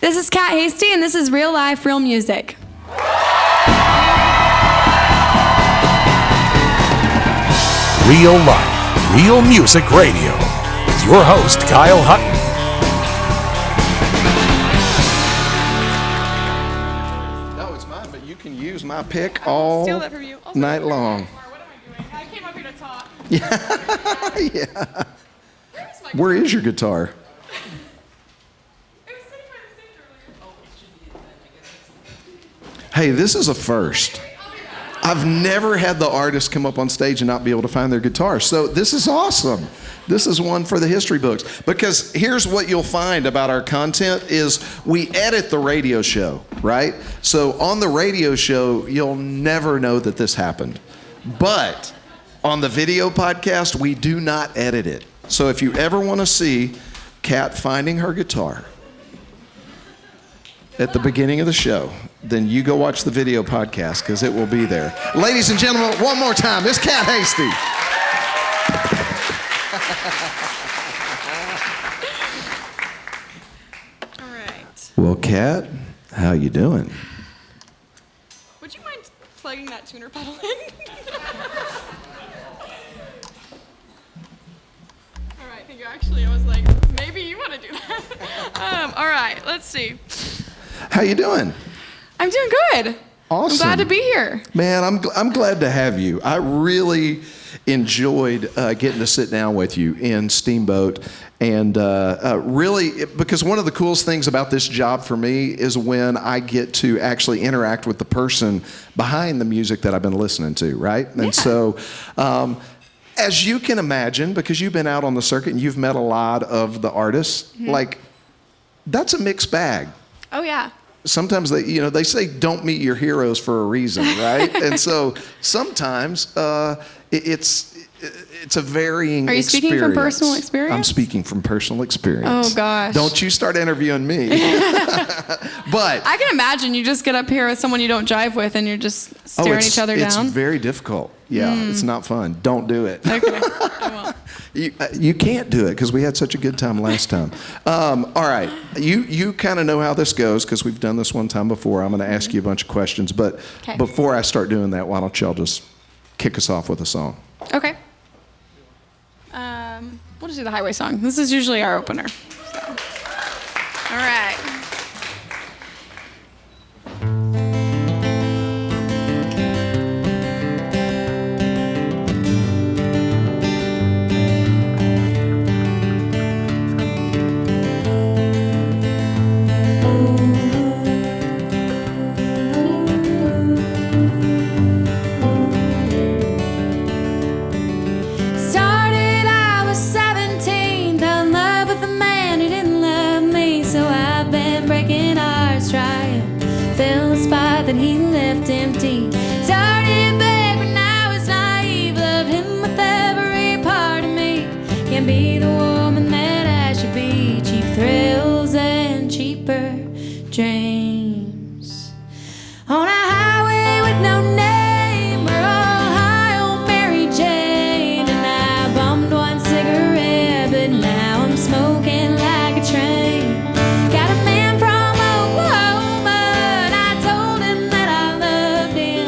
This is Kat Hasty, and this is Real Life, Real Music. Real Life, Real Music Radio with your host, Kyle Hutton. No, it's mine, but you can use my pick all Steal that from you. night long. What am I doing? I came up here to talk. Yeah. Where is your guitar? Hey, this is a first. I've never had the artist come up on stage and not be able to find their guitar. So this is awesome. This is one for the history books. Because here's what you'll find about our content is we edit the radio show, right? So on the radio show, you'll never know that this happened. But on the video podcast, we do not edit it. So if you ever want to see Kat finding her guitar at the beginning of the show, then you go watch the video podcast because it will be there. Ladies and gentlemen, one more time, it's Kat Hasty. All right. Well, Kat, how you doing? Would you mind plugging that tuner pedal in? All right, thank you. Actually, I was like, maybe you want to do that. All right, let's see. How you doing? I'm doing good. Awesome. I'm glad to be here. Man, I'm glad to have you. I really enjoyed getting to sit down with you in Steamboat, and really, because one of the coolest things about this job for me is when I get to actually interact with the person behind the music that I've been listening to, right? And so, as you can imagine, because you've been out on the circuit and you've met a lot of the artists, like, that's a mixed bag. Oh, yeah. Sometimes they say don't meet your heroes for a reason, right? And so sometimes it's a varying experience. Are you speaking from personal experience? I'm speaking from personal experience. Oh, gosh. Don't you start interviewing me. But I can imagine you just get up here with someone you don't jive with and you're just staring each other down. It's very difficult. Yeah, it's not fun. Don't do it. Okay, I won't. You can't do it because we had such a good time last time. All right, you kind of know how this goes because we've done this one time before. I'm going to ask you a bunch of questions, but before I start doing that, why don't y'all just kick us off with a song? Okay. We'll just do the highway song. This is usually our opener. So. All right. That he left empty. Started back when I was naive. Loved him with every part of me. Can't be the woman that I should be. Cheap thrills and cheaper dreams. On a highway with no name. We're all high on Mary Jane. And I bummed one cigarette, but now I'm smoking like a train. Got a man from Oklahoma. I told him that I loved him.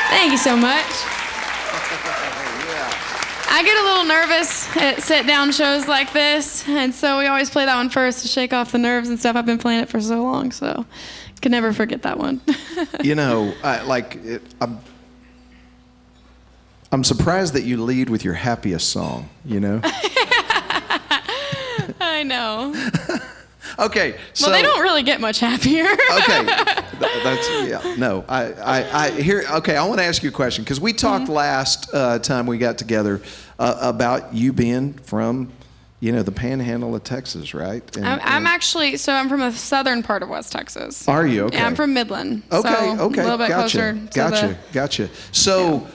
Thank you so much. I get a little nervous at sit-down shows like this, and so we always play that one first to shake off the nerves and stuff. I've been playing it for so long, so I can never forget that one. You know, I'm surprised that you lead with your happiest song, you know? I know. Okay, so... Well, they don't really get much happier. Okay, no. I want to ask you a question, because we talked last time we got together about you being from, the panhandle of Texas, right? I'm actually, I'm from a southern part of West Texas. Are you? Okay. Yeah, I'm from Midland. Okay, so a little bit closer to Gotcha. So,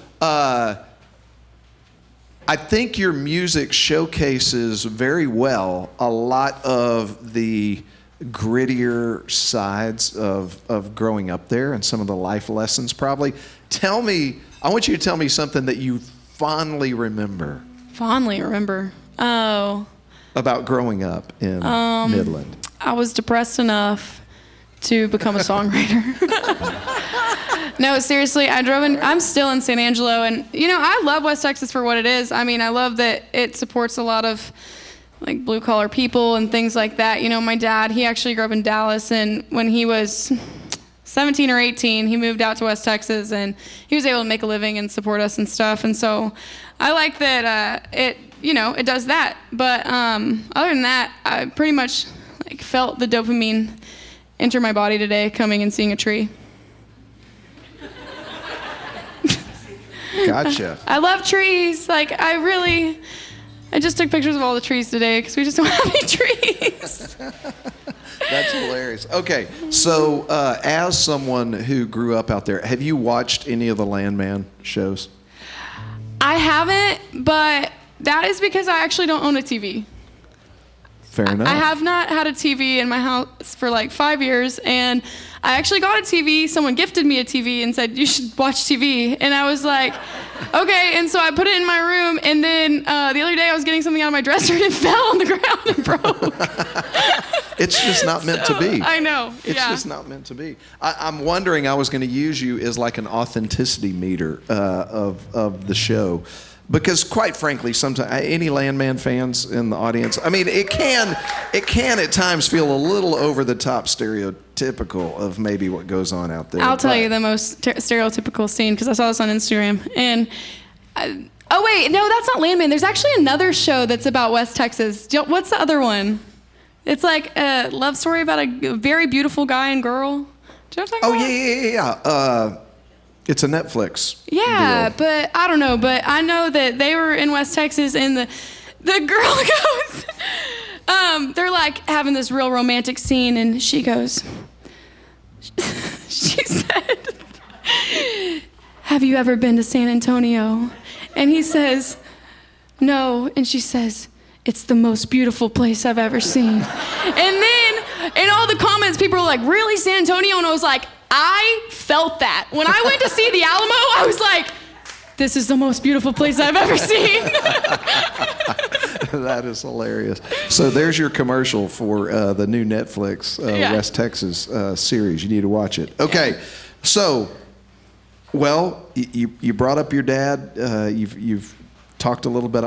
I think your music showcases very well a lot of the grittier sides of growing up there and some of the life lessons probably. I want you to tell me something that you fondly remember. Fondly remember? Oh. About growing up in Midland. I was depressed enough to become a songwriter. No, seriously, I'm still in San Angelo, and I love West Texas for what it is. I mean, I love that it supports a lot of like blue collar people and things like that. My dad, he actually grew up in Dallas, and when he was 17 or 18, he moved out to West Texas, and he was able to make a living and support us and stuff. And so I like that it does that. But other than that, I pretty much felt the dopamine enter my body today coming and seeing a tree. Gotcha. I love trees. I just took pictures of all the trees today because we just don't have any trees. That's hilarious. Okay, so as someone who grew up out there, have you watched any of the Landman shows? I haven't, but that is because I actually don't own a TV. Fair enough. I have not had a TV in my house for 5 years, and I actually got a TV. Someone gifted me a TV and said, you should watch TV. And I was like, okay. And so I put it in my room, and then the other day I was getting something out of my dresser, and it fell on the ground and broke. It's just not meant to be. I know. It's just not meant to be. I'm wondering, I was going to use you as like an authenticity meter of the show. Because quite frankly, sometimes any Landman fans in the audience, I mean, it can at times feel a little over the top stereotypical of maybe what goes on out there. I'll tell you the most stereotypical scene, because I saw this on Instagram. And oh wait, no, that's not Landman. There's actually another show that's about West Texas. What's the other one? It's like a love story about a very beautiful guy and girl. Do you know what I'm talking about? Yeah. It's a Netflix deal. But I don't know. But I know that they were in West Texas, and the girl goes, they're having this real romantic scene, and she goes, she said, have you ever been to San Antonio? And he says, no. And she says, it's the most beautiful place I've ever seen. And then in all the comments, people were like, really, San Antonio? And I was like, I felt that. When I went to see the Alamo, I was like, this is the most beautiful place I've ever seen. That is hilarious. So there's your commercial for the new Netflix West Texas series. You need to watch it. Okay, so, well, you brought up your dad. You've talked a little bit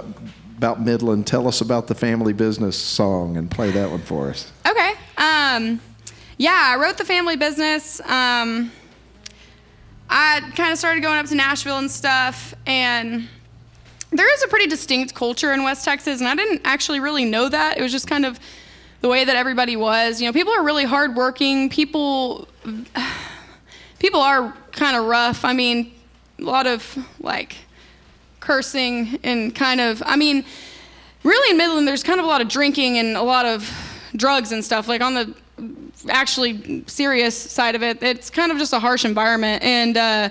about Midland. Tell us about the family business song and play that one for us. Okay. Yeah, I wrote the family business. I kind of started going up to Nashville and stuff, and there is a pretty distinct culture in West Texas, and I didn't actually really know that. It was just kind of the way that everybody was. People are really hardworking. People are kind of rough. I mean, a lot of cursing and really in Midland, there's kind of a lot of drinking and a lot of drugs and stuff. On the actually serious side of it, it's kind of just a harsh environment, and I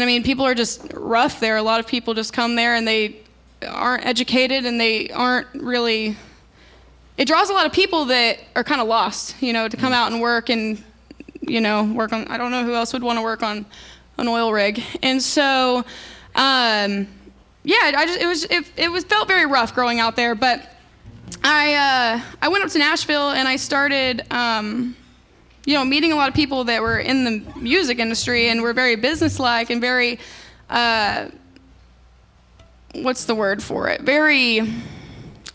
mean, people are just rough there. A lot of people just come there and they aren't educated, and they aren't really. It draws a lot of people that are kind of lost, to come out and work and work on. I don't know who else would want to work on an oil rig, and so it felt very rough growing out there, but. I went up to Nashville, and I started, meeting a lot of people that were in the music industry and were very businesslike and very what's the word for it? Very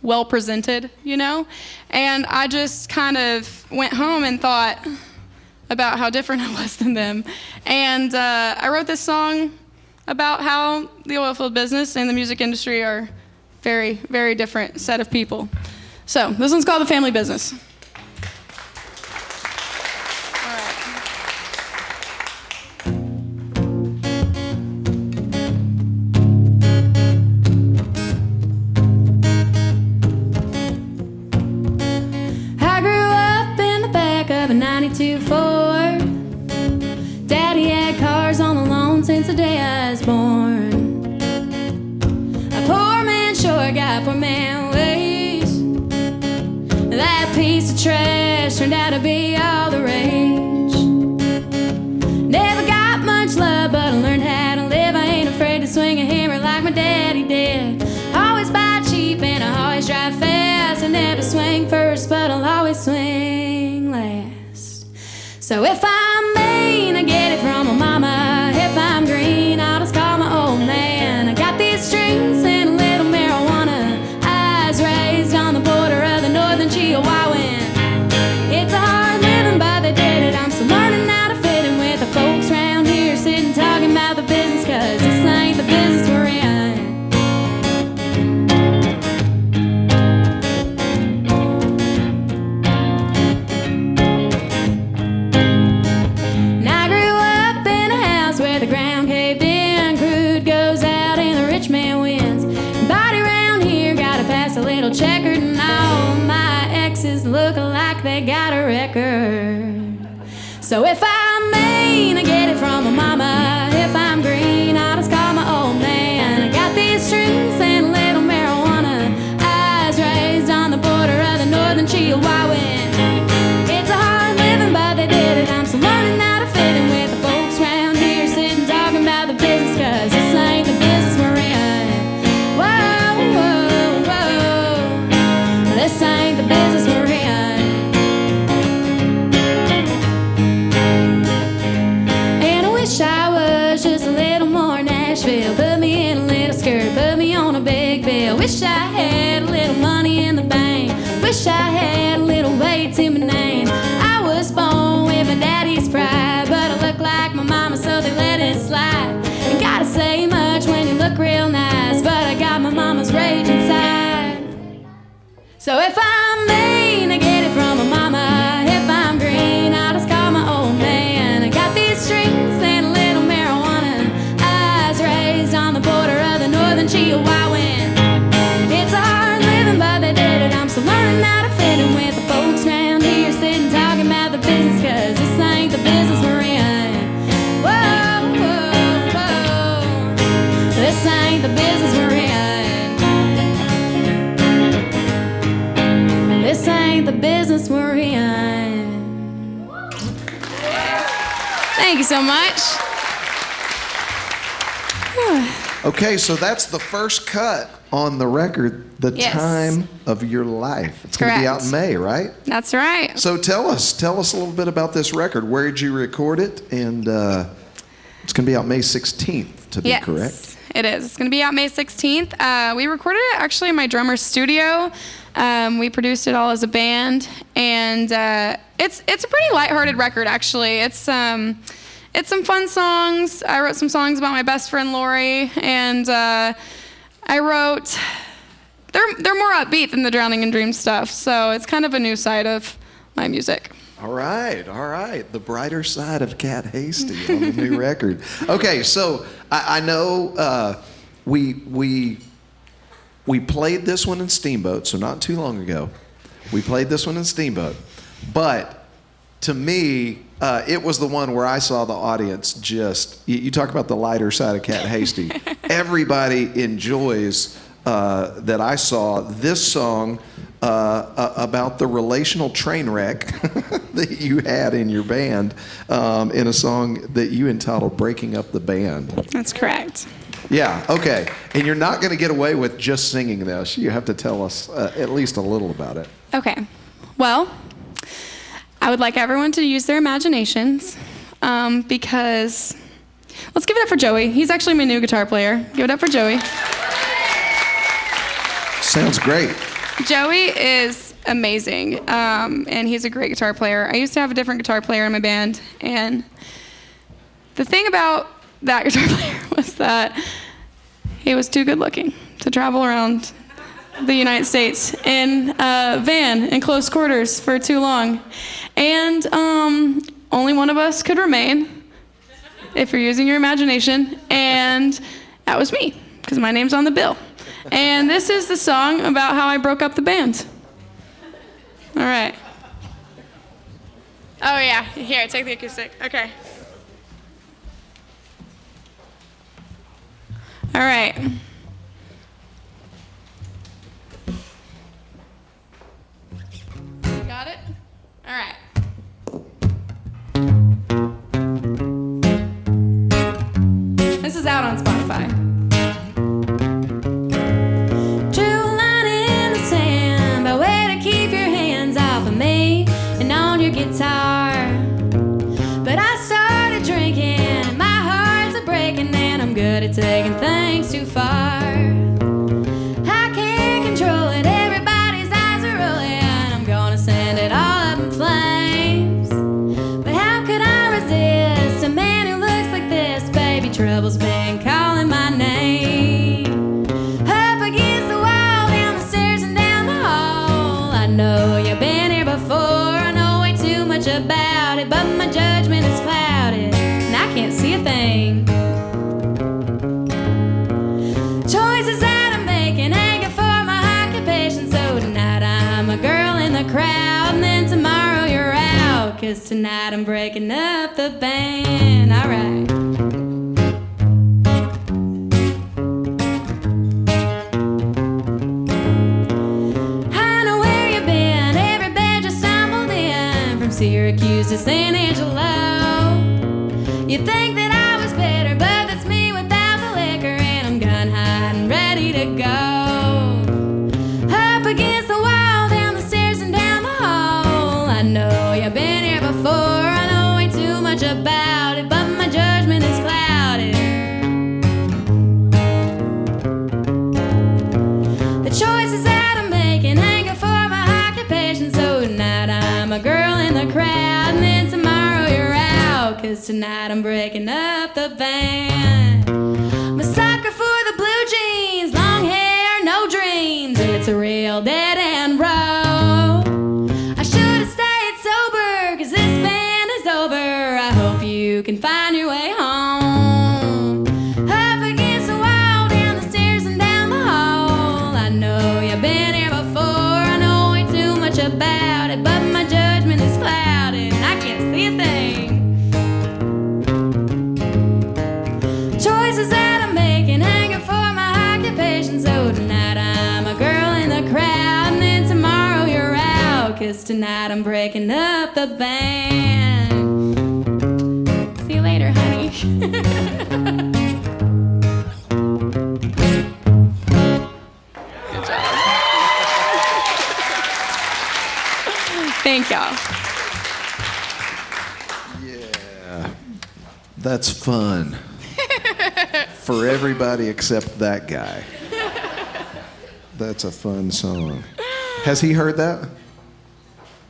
well presented, you know? And I just kind of went home and thought about how different I was than them. And I wrote this song about how the oil field business and the music industry are very, very different set of people. So this one's called The Family Business. I grew up in the back of a 92 Ford. Daddy had cars on the lawn since the day I was born. A poor man sure got poor man ways. That piece of trash turned out to be all the rage. Never got much love, but I learned how to live. I ain't afraid to swing a hammer like my daddy did. Always buy cheap and I always drive fast. I never swing first, but I'll always swing last. So if I'm mean, I get it from my mama. If I'm green, I'll just call my old man. I got these strings and a little marijuana. I was raised on the border of the northern Chihuahuan. It's a hard living, but they did it. I'm still learning how to fit in with the folks around here, sitting talking about the business, cause this ain't the business we're in. And I grew up in a house where the ground caved in, crude goes out and the rich man wins. Everybody around here gotta pass a little checkered, and all my exes look like they got a record. So if I'm mean, I get it from my mama. If I'm green, I'll just call my old man. I got these strings and a little marijuana. I was raised on the border of the northern Chihuahuan. It's a hard living, but they did it. I'm still learning how to fit in with the folks around here, sitting talking about the business, cause this ain't the business we're in. Whoa, whoa, whoa. This ain't the business we're in. And I wish I was just a little more Nashville. Put me in a little skirt, put me on a big bill. Wish I had a little money in the bank. Wish I had a little weight to my name. I was born with my daddy's pride, but I look like my mama, so they let it slide. Ain't gotta say much when you look real nice, but I got my mama's rage inside. So if I'm mean, I get it from my mama. If I'm green, I'll just call my old man. I got these strings and a little marijuana. I was raised on the border of the northern Chihuahuan. It's a hard living, but they did it. I'm still learning how to fit in with the folks around here, sitting talking about the business, cause this ain't the business we're in. Whoa, whoa, whoa. This ain't the business we're in. This ain't the business we're in. Thank you so much. Okay, so that's the first cut on the record, The Yes. Time of Your Life. It's going to be out in Correct. May, right? That's right. So tell us a little bit about this record. Where did you record it? And it's going to be out May 16th, to be Yes, correct. it is. It's going to be out May 16th. We recorded it actually in my drummer's studio. We produced it all as a band, and it's a pretty lighthearted record, actually. It's some fun songs. I wrote some songs about my best friend Lori, and I wrote. They're more upbeat than the Drowning in Dreams stuff, so it's kind of a new side of my music. All right. The brighter side of Cat Hasty on the new record. Okay, so I know we played this one in Steamboat, so not too long ago. We played this one in Steamboat, but to me, it was the one where I saw the audience just. You talk about the lighter side of Cat Hasty. Everybody enjoys that I saw this song. About the relational train wreck that you had in your band in a song that you entitled Breaking Up the Band. That's correct. Yeah, okay. And you're not going to get away with just singing this. You have to tell us at least a little about it. Okay. Well, I would like everyone to use their imaginations because Let's give it up for Joey. He's actually my new guitar player. Give it up for Joey. Sounds great. Joey is amazing, and he's a great guitar player. I used to have a different guitar player in my band, and the thing about that guitar player was that he was too good looking to travel around the United States in a van in close quarters for too long. And only one of us could remain, if you're using your imagination, and that was me, because my name's on the bill. And this is the song about how I broke up the band. All right. Oh yeah, here, take the acoustic. Okay. All right. Got it? All right. This is out on Spotify. Drew a line in the sand, a way to keep your hands off of me and on your guitar. But I started drinking and my heart's a breaking and I'm good at taking things too far. I can't control it, everybody's eyes are rolling, I'm gonna send it all up in flames. But how could I resist a man who looks like this? Baby, trouble's been calling my name. Up against the wall, down the stairs and down the hall. I know you've been here before, I know way too much about it, but my judgment is clouded and I can't see a thing. Choices that I'm making ain't good for my occupation, so tonight I'm a girl in the crowd, and then tomorrow you're out, 'cause tonight I'm breaking up the band. Alright. I know where you've been, every bed you stumbled in, from Syracuse to San Angelo. You think that I was better, but that's me without the liquor, and I'm gun high and ready to go. Up against the wall, down the stairs and down the hall. I know you've been here before, I know way too much about it, but my judgment is clouded. The choices that I'm making ain't good for my occupation, so tonight I'm a girl in the crowd, and then tomorrow you're out, 'cause tonight I'm breaking up the band. I'm a sucker for the blue jeans, long hair, no dreams, it's a real dead end road. I should have stayed sober, 'cause this band is over. I hope you can find your way home. Up against the wall, down the stairs and down the hall. I know you've been here before, I know way too much about it, but my judgment is clouded and I can't see a thing. Choices that I'm making ain't good for my occupation, so tonight I'm a girl in the crowd, and then tomorrow you're out, 'cause tonight I'm breaking up the band. See you later, honey. Good job. Thank y'all. Yeah. That's fun. For everybody except that guy. That's a fun song. Has he heard that?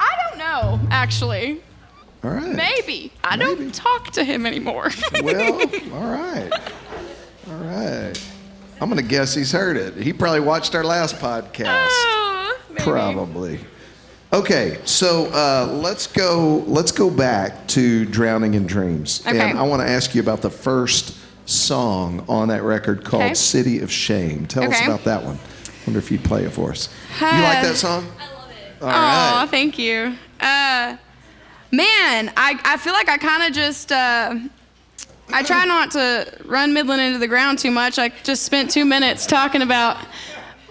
I don't know, actually. All right. Maybe. I Maybe. don't talk to him anymore. Well, all right. All right. I'm going to guess he's heard it. He probably watched our last podcast. Maybe. Probably. Okay, so let's go back to Drowning in Dreams. Okay. And I want to ask you about the first song on that record called Okay. City of Shame. Tell us Okay. about that one. Wonder if you'd play it for us. You like that song? I love it. All Aw, right. thank you. Man, I feel like I kind of just, I try not to run Midland into the ground too much. I just spent 2 minutes talking about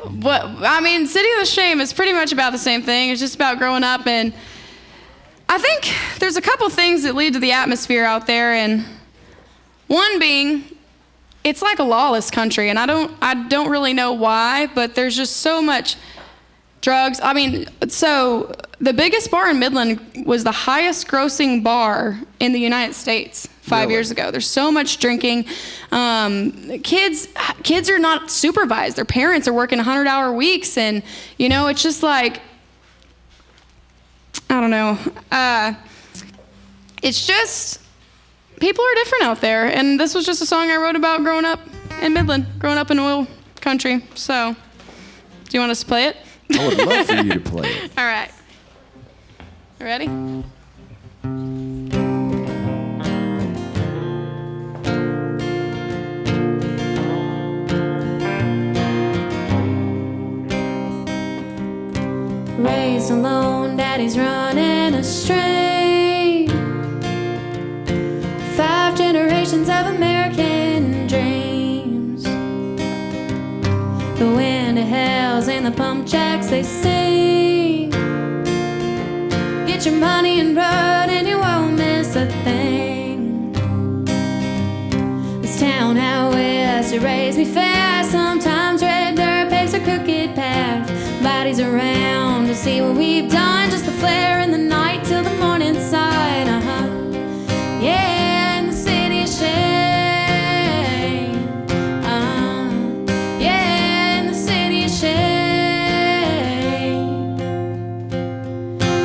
City of Shame is pretty much about the same thing. It's just about growing up, and I think there's a couple things that lead to the atmosphere out there, and one being, it's like a lawless country, and I don't really know why, but there's just so much drugs. I mean, so the biggest bar in Midland was the highest grossing bar in the United States. 5 Really? years ago. There's so much drinking. Kids are not supervised. Their parents are working 100-hour weeks, and it's just like, I don't know. It's just, people are different out there, and this was just a song I wrote about growing up in Midland, growing up in oil country. So, do you want us to play it? I would love for you to play it. All right. You ready? Raised alone, daddy's running astray. 5 generations of American dreams. The wind of hell's in the pump jacks they sing. Get your money and run and you won't miss a thing. This town out west, it raised me fast. Sometimes red dirt paves a crooked path. Bodies around to see what we've done. Just the flare in the night till the morning side. Yeah, in the city of shame. Yeah, in the city of shame.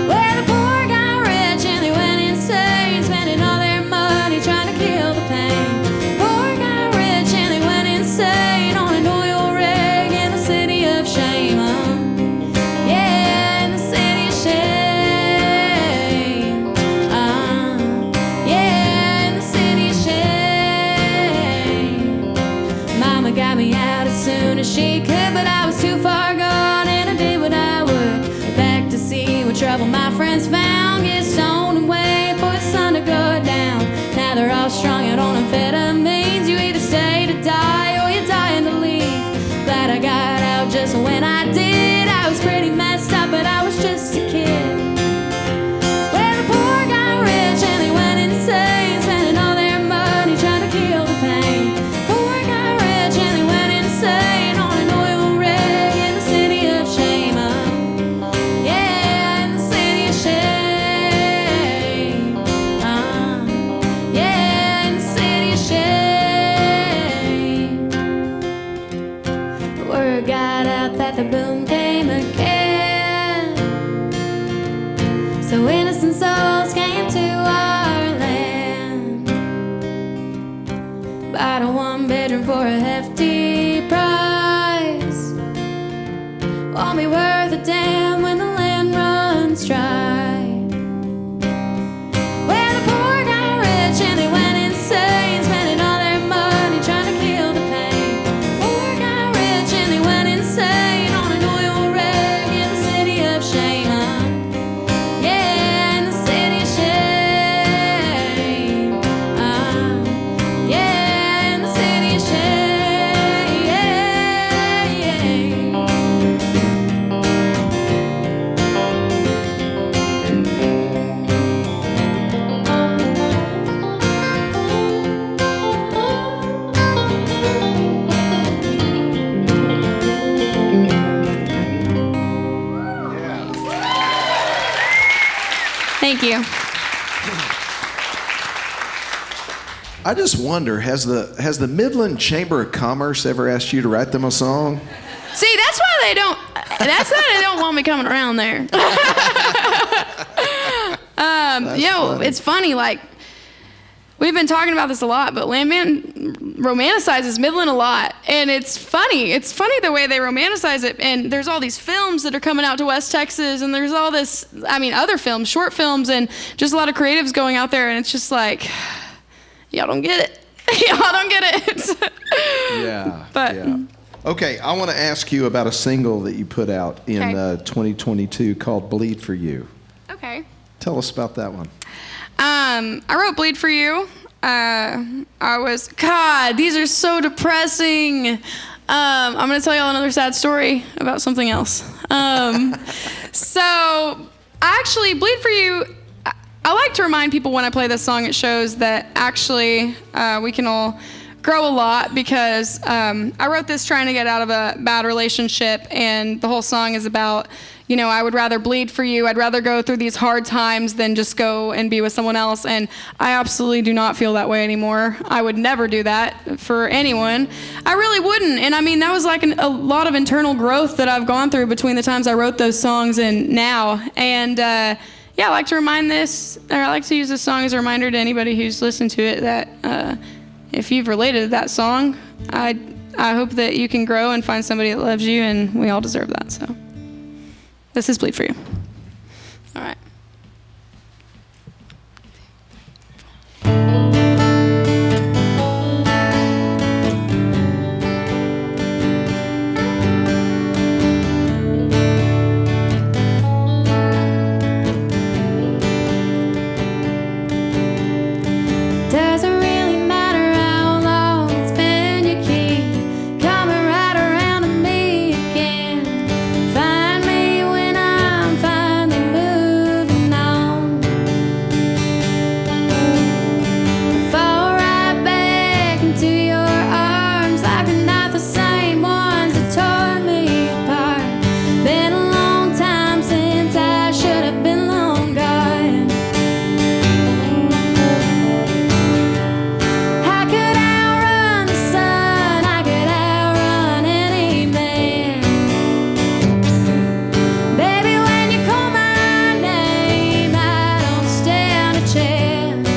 Where the poor got rich and they went insane, spending all their money trying to kill the pain. Poor got rich and they went insane on an oil rig in the city of shame. Yeah, in the city of shame. Yeah, in the city of shame. Mama got me out as soon as she could, but I was too far gone and I did what I would. Back to see what trouble my friends found. Get stoned and wait for the sun to go down. Now they're all strung out on amphetamines. You either stay to die or you're dying to leave. Glad I got out just when I did. I was pretty messed up, but I was just a kid. Where the poor got rich and they went insane, spending all their money trying to kill the pain. Poor got rich and they went insane on an oil rig in the city of shame. Yeah, in the city of shame. Yeah, in the city of shame. The word got out that the boom came again. So innocent souls came to our land. Bought a 1-bedroom for a hefty price. Won't be worth a damn when the land runs dry. Where the poor got rich and they went insane, spending all their money trying to kill the pain. Poor got rich and they went insane on an oil rig in the city of shame. Yeah, in the city of shame. Yeah, in the city of shame. Thank you. I just wonder, has the Midland Chamber of Commerce ever asked you to write them a song? See, that's why they don't want me coming around there. It's funny, like, we've been talking about this a lot, but Landman romanticizes Midland a lot. And it's funny. It's funny the way they romanticize it. And there's all these films that are coming out to West Texas, and there's all this, other films, short films, and just a lot of creatives going out there, and it's just like, y'all don't get it. Y'all don't get it. Yeah. But yeah. Okay, I want to ask you about a single that you put out in 2022 called Bleed For You. Okay. Tell us about that one. I wrote Bleed For You. These are so depressing. I'm going to tell y'all another sad story about something else. So, actually, Bleed For You, I like to remind people when I play this song at shows that actually we can all grow a lot because I wrote this trying to get out of a bad relationship, and the whole song is about, I would rather bleed for you. I'd rather go through these hard times than just go and be with someone else. And I absolutely do not feel that way anymore. I would never do that for anyone. I really wouldn't. And I mean, that was like a lot of internal growth that I've gone through between the times I wrote those songs and now. And I like to I like to use this song as a reminder to anybody who's listened to it that if you've related to that song, I hope that you can grow and find somebody that loves you, and we all deserve that. So. This is Bleed For You. All right. Doesn't really matter how long it's been, you keep coming right around to me again. Find me when I'm finally moving on. Fall right back into your arms like they're not the same ones that tore me apart. Been a long time since I should have been long gone. I could outrun the sun, I could outrun any man. Baby, when you call my name, I don't stand a chance.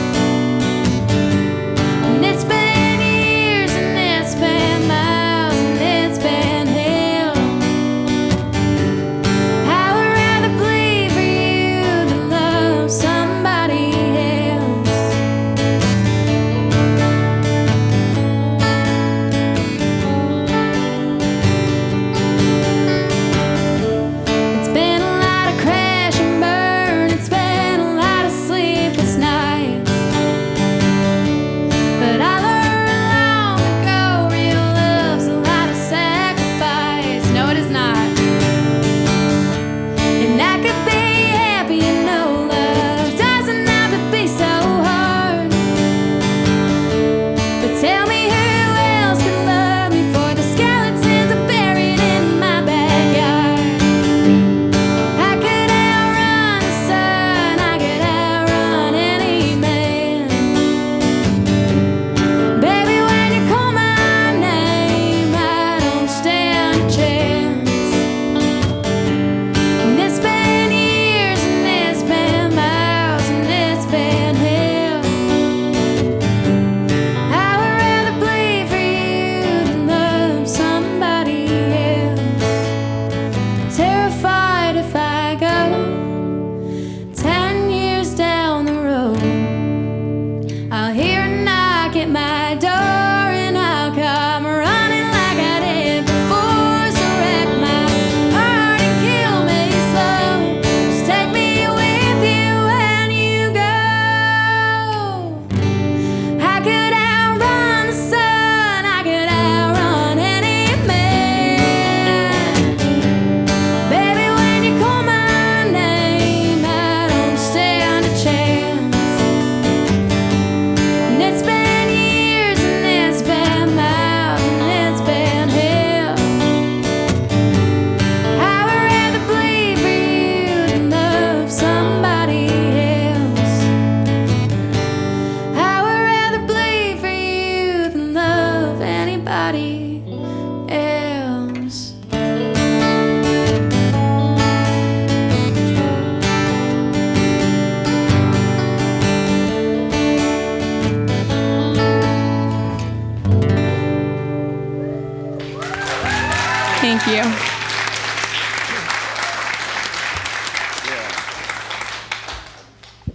And it's been years, and it's been miles, and it's been hell. I would rather bleed for you than love somebody else. It's been a lot of crash and burn, it's been a lot of sleepless nights. But I learned long ago, real love's a lot of sacrifice. No, it is not. And I could be happy and know love doesn't have to be so hard. But tell me who else can love me, for the skeletons are buried in my backyard. I could outrun the sun, I could outrun any man. Baby, when you call my name, I don't stand a chance. And it's been years, and it's been miles, and it's been hell. I would rather bleed for you than love somebody else. Terrified if I go 10 years down the road, I'll hear a knock at my door, and I'll come running like I did before. So wreck my heart and kill me slow. Just take me with you when you go. I could outrun the sun, I could outrun any man. Baby, when you call my name, I don't stand a chance. And it's been years, and it's been miles, and it's been hell. I would rather bleed for you than love somebody else. I would rather bleed for you than love anybody else. Thank you.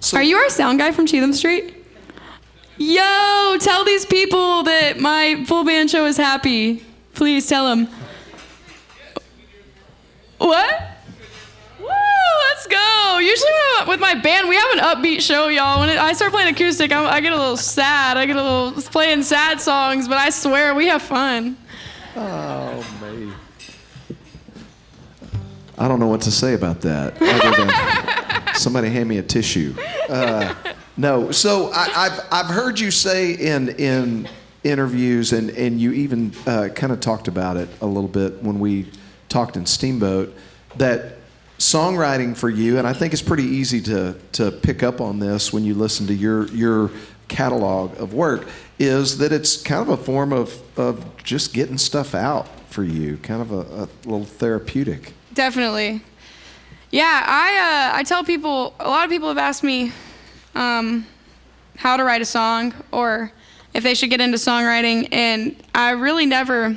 So Are you our sound guy from Cheatham Street? Yo, tell these people that my full band show is happy. Please tell them. What? Woo, let's go. Usually when I'm with my band, we have an upbeat show, y'all. When I start playing acoustic, I get a little sad. I get a little playing sad songs, but I swear we have fun. Oh, me. I don't know what to say about that, other than somebody hand me a tissue. No, so I've heard you say in interviews, and you even kind of talked about it a little bit when we talked in Steamboat, that songwriting for you, and I think it's pretty easy to pick up on this when you listen to your catalog of work, is that it's kind of a form of just getting stuff out for you, kind of a little therapeutic. Definitely. Yeah, I tell people, a lot of people have asked me how to write a song or if they should get into songwriting, and I really never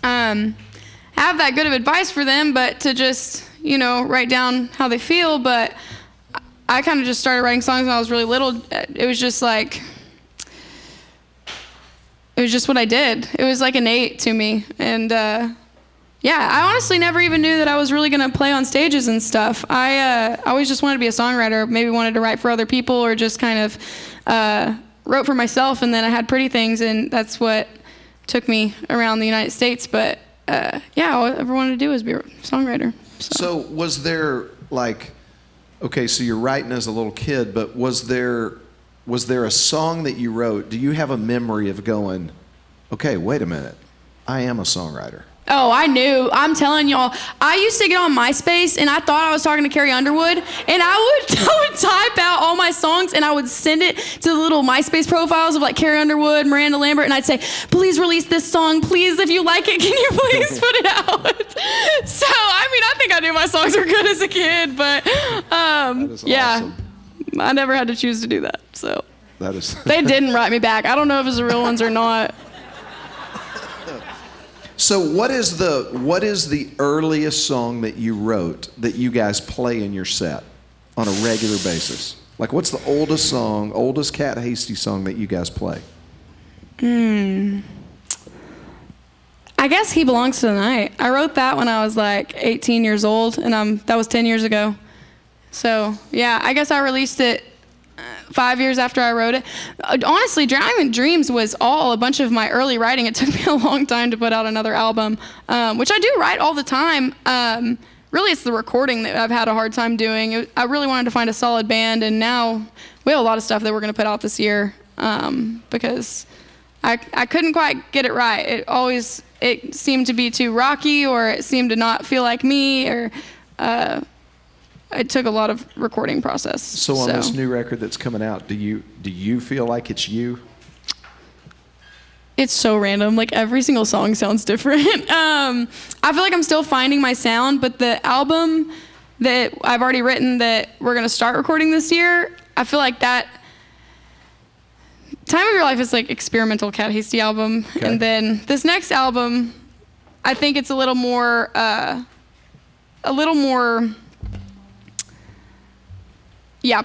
have that good of advice for them, but to just, write down how they feel. But I kind of just started writing songs when I was really little. It was just like, it was just what I did. It was like innate to me. And yeah, I honestly never even knew that I was really gonna play on stages and stuff. I always just wanted to be a songwriter, maybe wanted to write for other people, or just kind of wrote for myself, and then I had Pretty Things, and that's what took me around the United States. But yeah, all I ever wanted to do was be a songwriter. So was there, like, okay, so you're writing as a little kid, but was there a song that you wrote? Do you have a memory of going, okay, wait a minute, I am a songwriter? Oh, I knew. I'm telling y'all, I used to get on MySpace, and I thought I was talking to Carrie Underwood, and I would type out all my songs, and I would send it to the little MySpace profiles of like Carrie Underwood, Miranda Lambert, and I'd say, please release this song. Please, if you like it, can you please put it out? So, I think I knew my songs were good as a kid, but yeah, awesome. I never had to choose to do that. So That is. they didn't write me back. I don't know if it's the real ones or not. So what is the earliest song that you wrote that you guys play in your set on a regular basis? Like, what's the oldest Cat Hasty song that you guys play? I guess He Belongs to the Night. I wrote that when I was like 18 years old, and that was 10 years ago. So yeah, I guess I released it 5 years after I wrote it. Honestly, Drowning in Dreams was all a bunch of my early writing. It took me a long time to put out another album, which I do write all the time. Really, it's the recording that I've had a hard time doing. I really wanted to find a solid band, and now we have a lot of stuff that we're going to put out this year because I couldn't quite get it right. It seemed to be too rocky, or it seemed to not feel like me, or it took a lot of recording process. So on this new record that's coming out, do you feel like it's you? It's so random. Like, every single song sounds different. I feel like I'm still finding my sound, but the album that I've already written that we're gonna start recording this year, I feel like that Time of Your Life is like experimental Cat Hasty album. Okay. And then this next album, I think it's a little more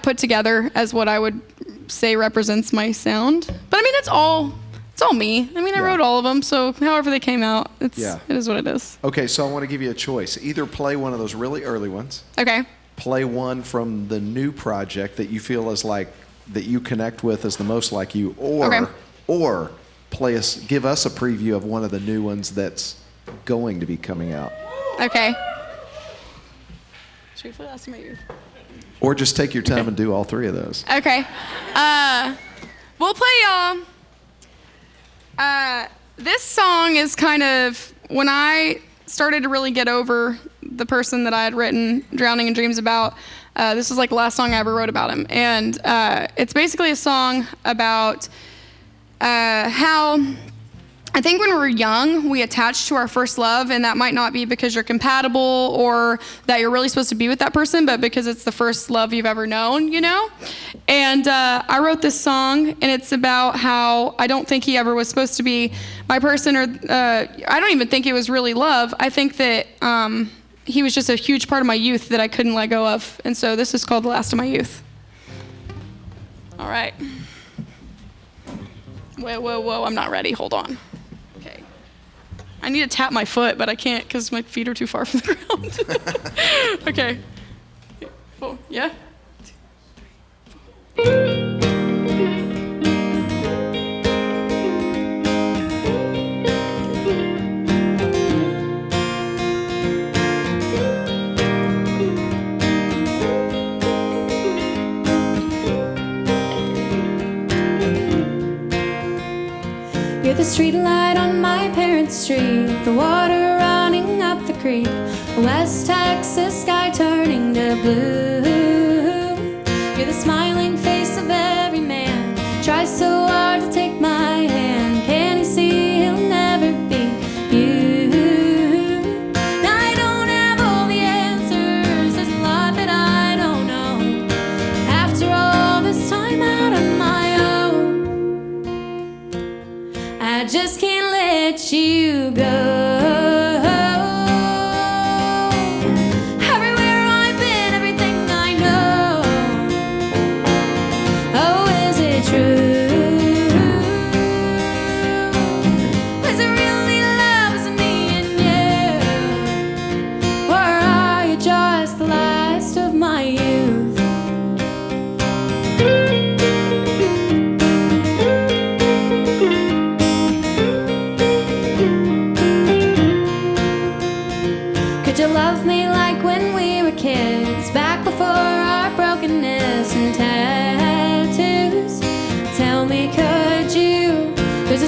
put together as what I would say represents my sound. But it's all me. I wrote all of them, so however they came out, it is what it is. Okay, so I want to give you a choice. Either play one of those really early ones. Okay. Play one from the new project that you feel is like, that you connect with as the most like you, or give us a preview of one of the new ones that's going to be coming out. Okay. Should we play Last of My Youth? Or just take your time and do all three of those. Okay. We'll play y'all. This song is kind of when I started to really get over the person that I had written Drowning in Dreams about. This was like the last song I ever wrote about him. And it's basically a song about how I think when we're young, we attach to our first love, and that might not be because you're compatible or that you're really supposed to be with that person, but because it's the first love you've ever known, And I wrote this song, and it's about how I don't think he ever was supposed to be my person, or I don't even think it was really love. I think that he was just a huge part of my youth that I couldn't let go of. And so this is called The Last of My Youth. All right. Whoa, I'm not ready. Hold on. Okay. I need to tap my foot, but I can't because my feet are too far from the ground. Okay. 4, yeah? 2, 3, 4. quiet street, the water running up the creek, the West Texas sky turning to blue. You're the smiling face of every man, tries so hard to take my hand. Can he see he'll never be you? Now I don't have all the answers, there's a lot that I don't know. After all this time out on my own, I just can't let you go.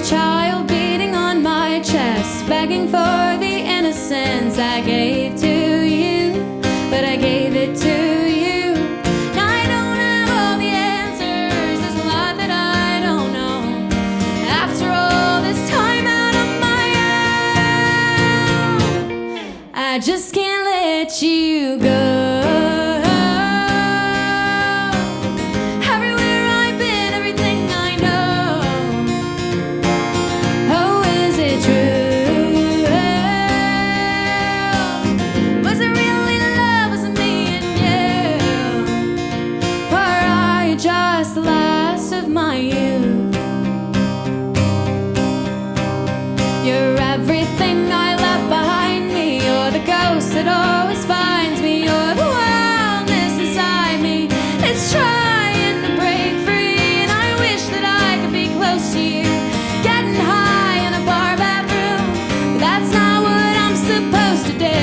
Child beating on my chest, begging for the innocence I gave to you, but I gave it to you. Now I don't have all the answers, there's a lot that I don't know. After all this time out on my own, I just can't let you go. It always finds me, you're the wildness inside me. It's trying to break free, and I wish that I could be close to you, getting high in a bar bathroom, but that's not what I'm supposed to do.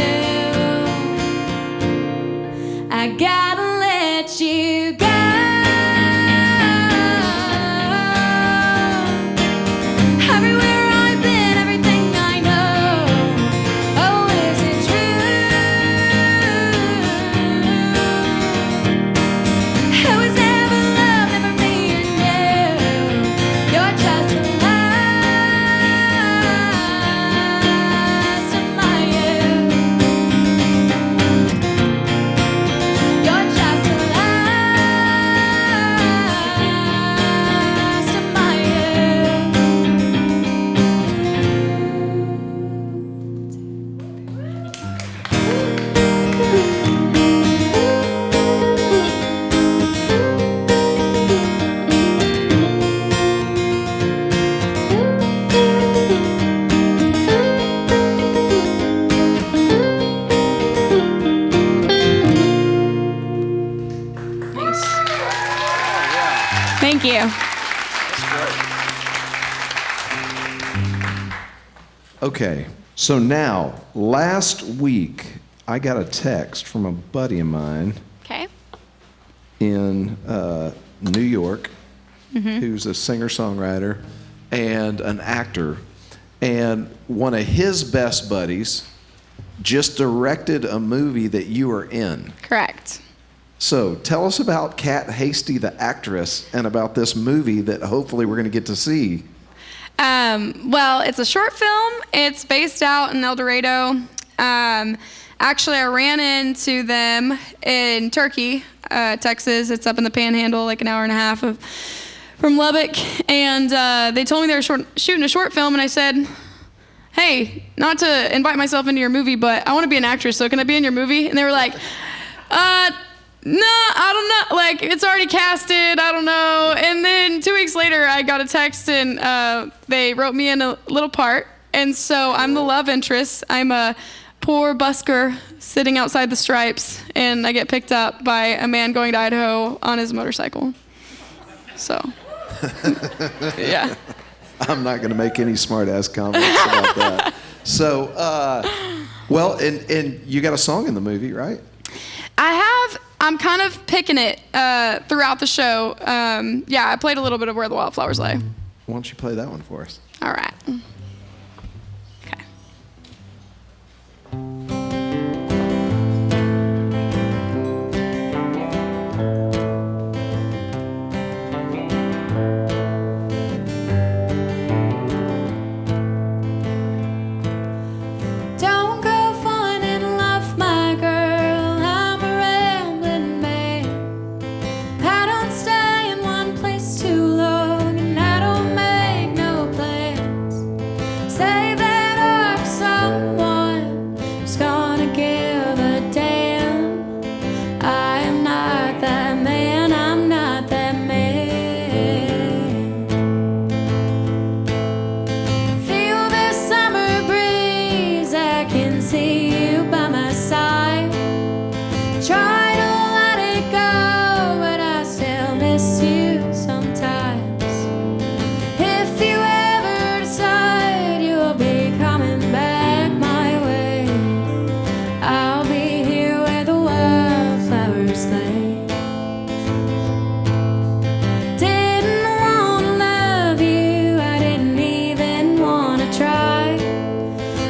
I gotta let you go. Thank you. Okay, so now, last week, I got a text from a buddy of mine Okay. in New York, who's a singer-songwriter and an actor. And one of his best buddies just directed a movie that you were in. Correct. So tell us about Kat Hasty, the actress, and about this movie that hopefully we're going to get to see. Well, it's a short film. It's based out in El Dorado. Actually, I ran into them in Turkey, Texas. It's up in the Panhandle, like an hour and a half from Lubbock. And they told me they were shooting a short film, and I said, hey, not to invite myself into your movie, but I want to be an actress, so can I be in your movie? And they were like, no, I don't know. Like, it's already casted. I don't know. And then 2 weeks later, I got a text, and they wrote me in a little part. And so I'm the love interest. I'm a poor busker sitting outside the stripes, and I get picked up by a man going to Idaho on his motorcycle. So, yeah. I'm not going to make any smart-ass comments about that. So, well, and you got a song in the movie, right? I'm kind of picking it throughout the show. Yeah, I played a little bit of Where the Wildflowers Lay. Why don't you play that one for us? All right. Okay.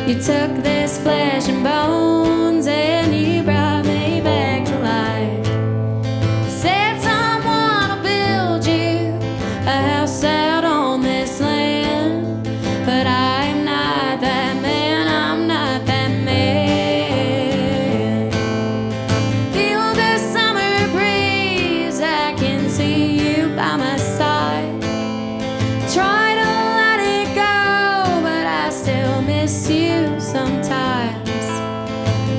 You took this flesh and bones and you brought me back to life. You said someone will build you a house out on this land, but I'm not that man, I'm not that man. Feel the summer breeze, I can see you by my side. Try to let it go, but I still miss you sometimes.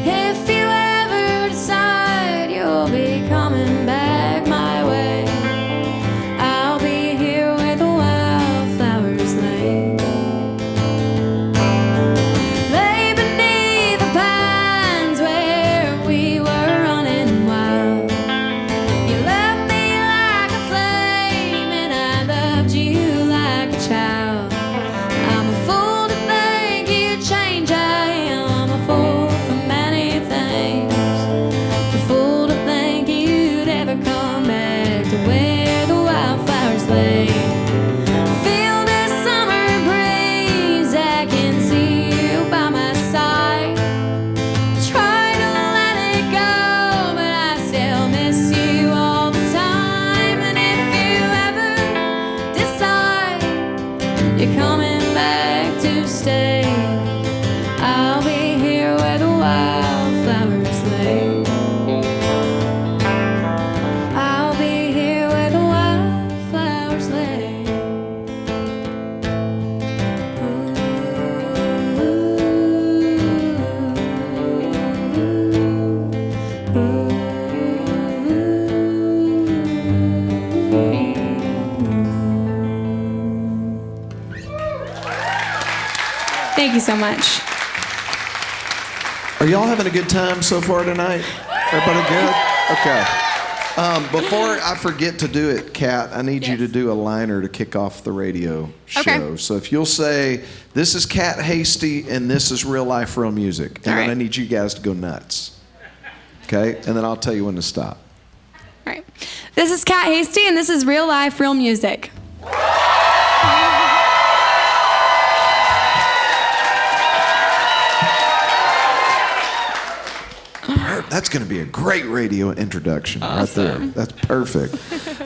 If you ever decide you'll be coming back my way, I'll be here where the wildflowers lay. Lay beneath the pines where we were running wild. You loved me like a flame and I loved you like a child. I'm a fool to think you'd change, I am a fool for many things. A fool to think you'd ever come back to where the wildflowers lay. Feel the summer breeze, I can see you by my side. Try to let it go, but I still miss you all the time. And if you ever decide you're coming back to stay, I'll be here where the wildflowers lay. I'll be here where the wildflowers lay. Thank you so much. Are y'all having a good time so far tonight? Everybody good? Okay. Before I forget to do it, Kat, I need you Yes. to do a liner to kick off the radio show. Okay. So if you'll say, this is Kat Hasty and this is real life, real music. And All then right. I need you guys to go nuts. Okay? And then I'll tell you when to stop. All right. This is Kat Hasty, and this is Real Life, Real Music. That's going to be a great radio introduction right there. That's perfect.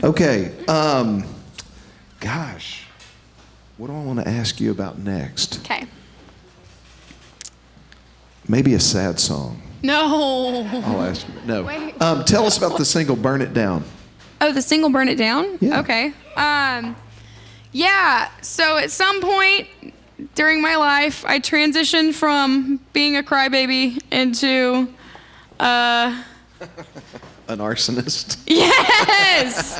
Okay. Gosh. What do I want to ask you about next? Okay. Maybe a sad song. No. I'll ask you. No. Wait. Tell us about the single "Burn It Down." Oh, the single Burn It Down? Yeah. Okay. Yeah, so at some point during my life, I transitioned from being a crybaby into, An arsonist. yes!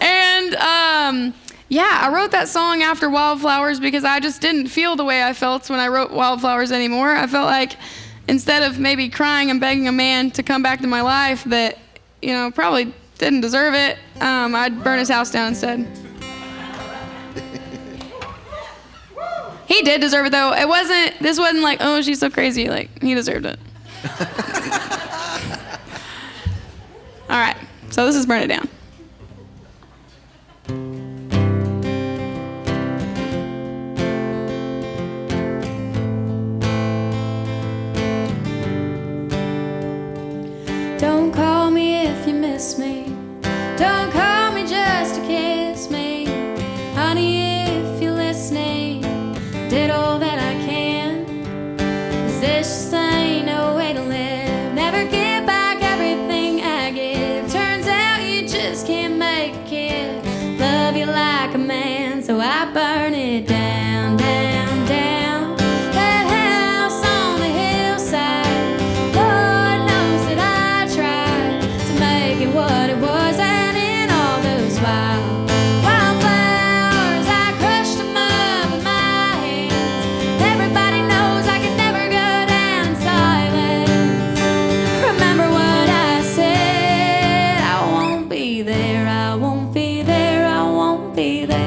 And, yeah, I wrote that song after Wildflowers because I just didn't feel the way I felt when I wrote Wildflowers anymore. I felt like instead of maybe crying and begging a man to come back to my life that, you know, probably didn't deserve it, I'd burn his house down instead. He did deserve it, though. This wasn't like, oh, she's so crazy. Like, he deserved it. All right, so this is Burn It Down. Don't call me if you miss me. Don't call me just to kiss me. Honey, if you're listening, did all that I can. 'Cause this just ain't no way to live. Never get back everything I give. Turns out you just can't make a kid love you like a man. So I burn it down, down, down. That house on the hillside. Lord knows that I tried to make it what it was. And in all those wildflowers, I crushed them up in my hands. Everybody knows I could never go down in silence. Remember what I said. I won't be there, I won't be there, I won't be there.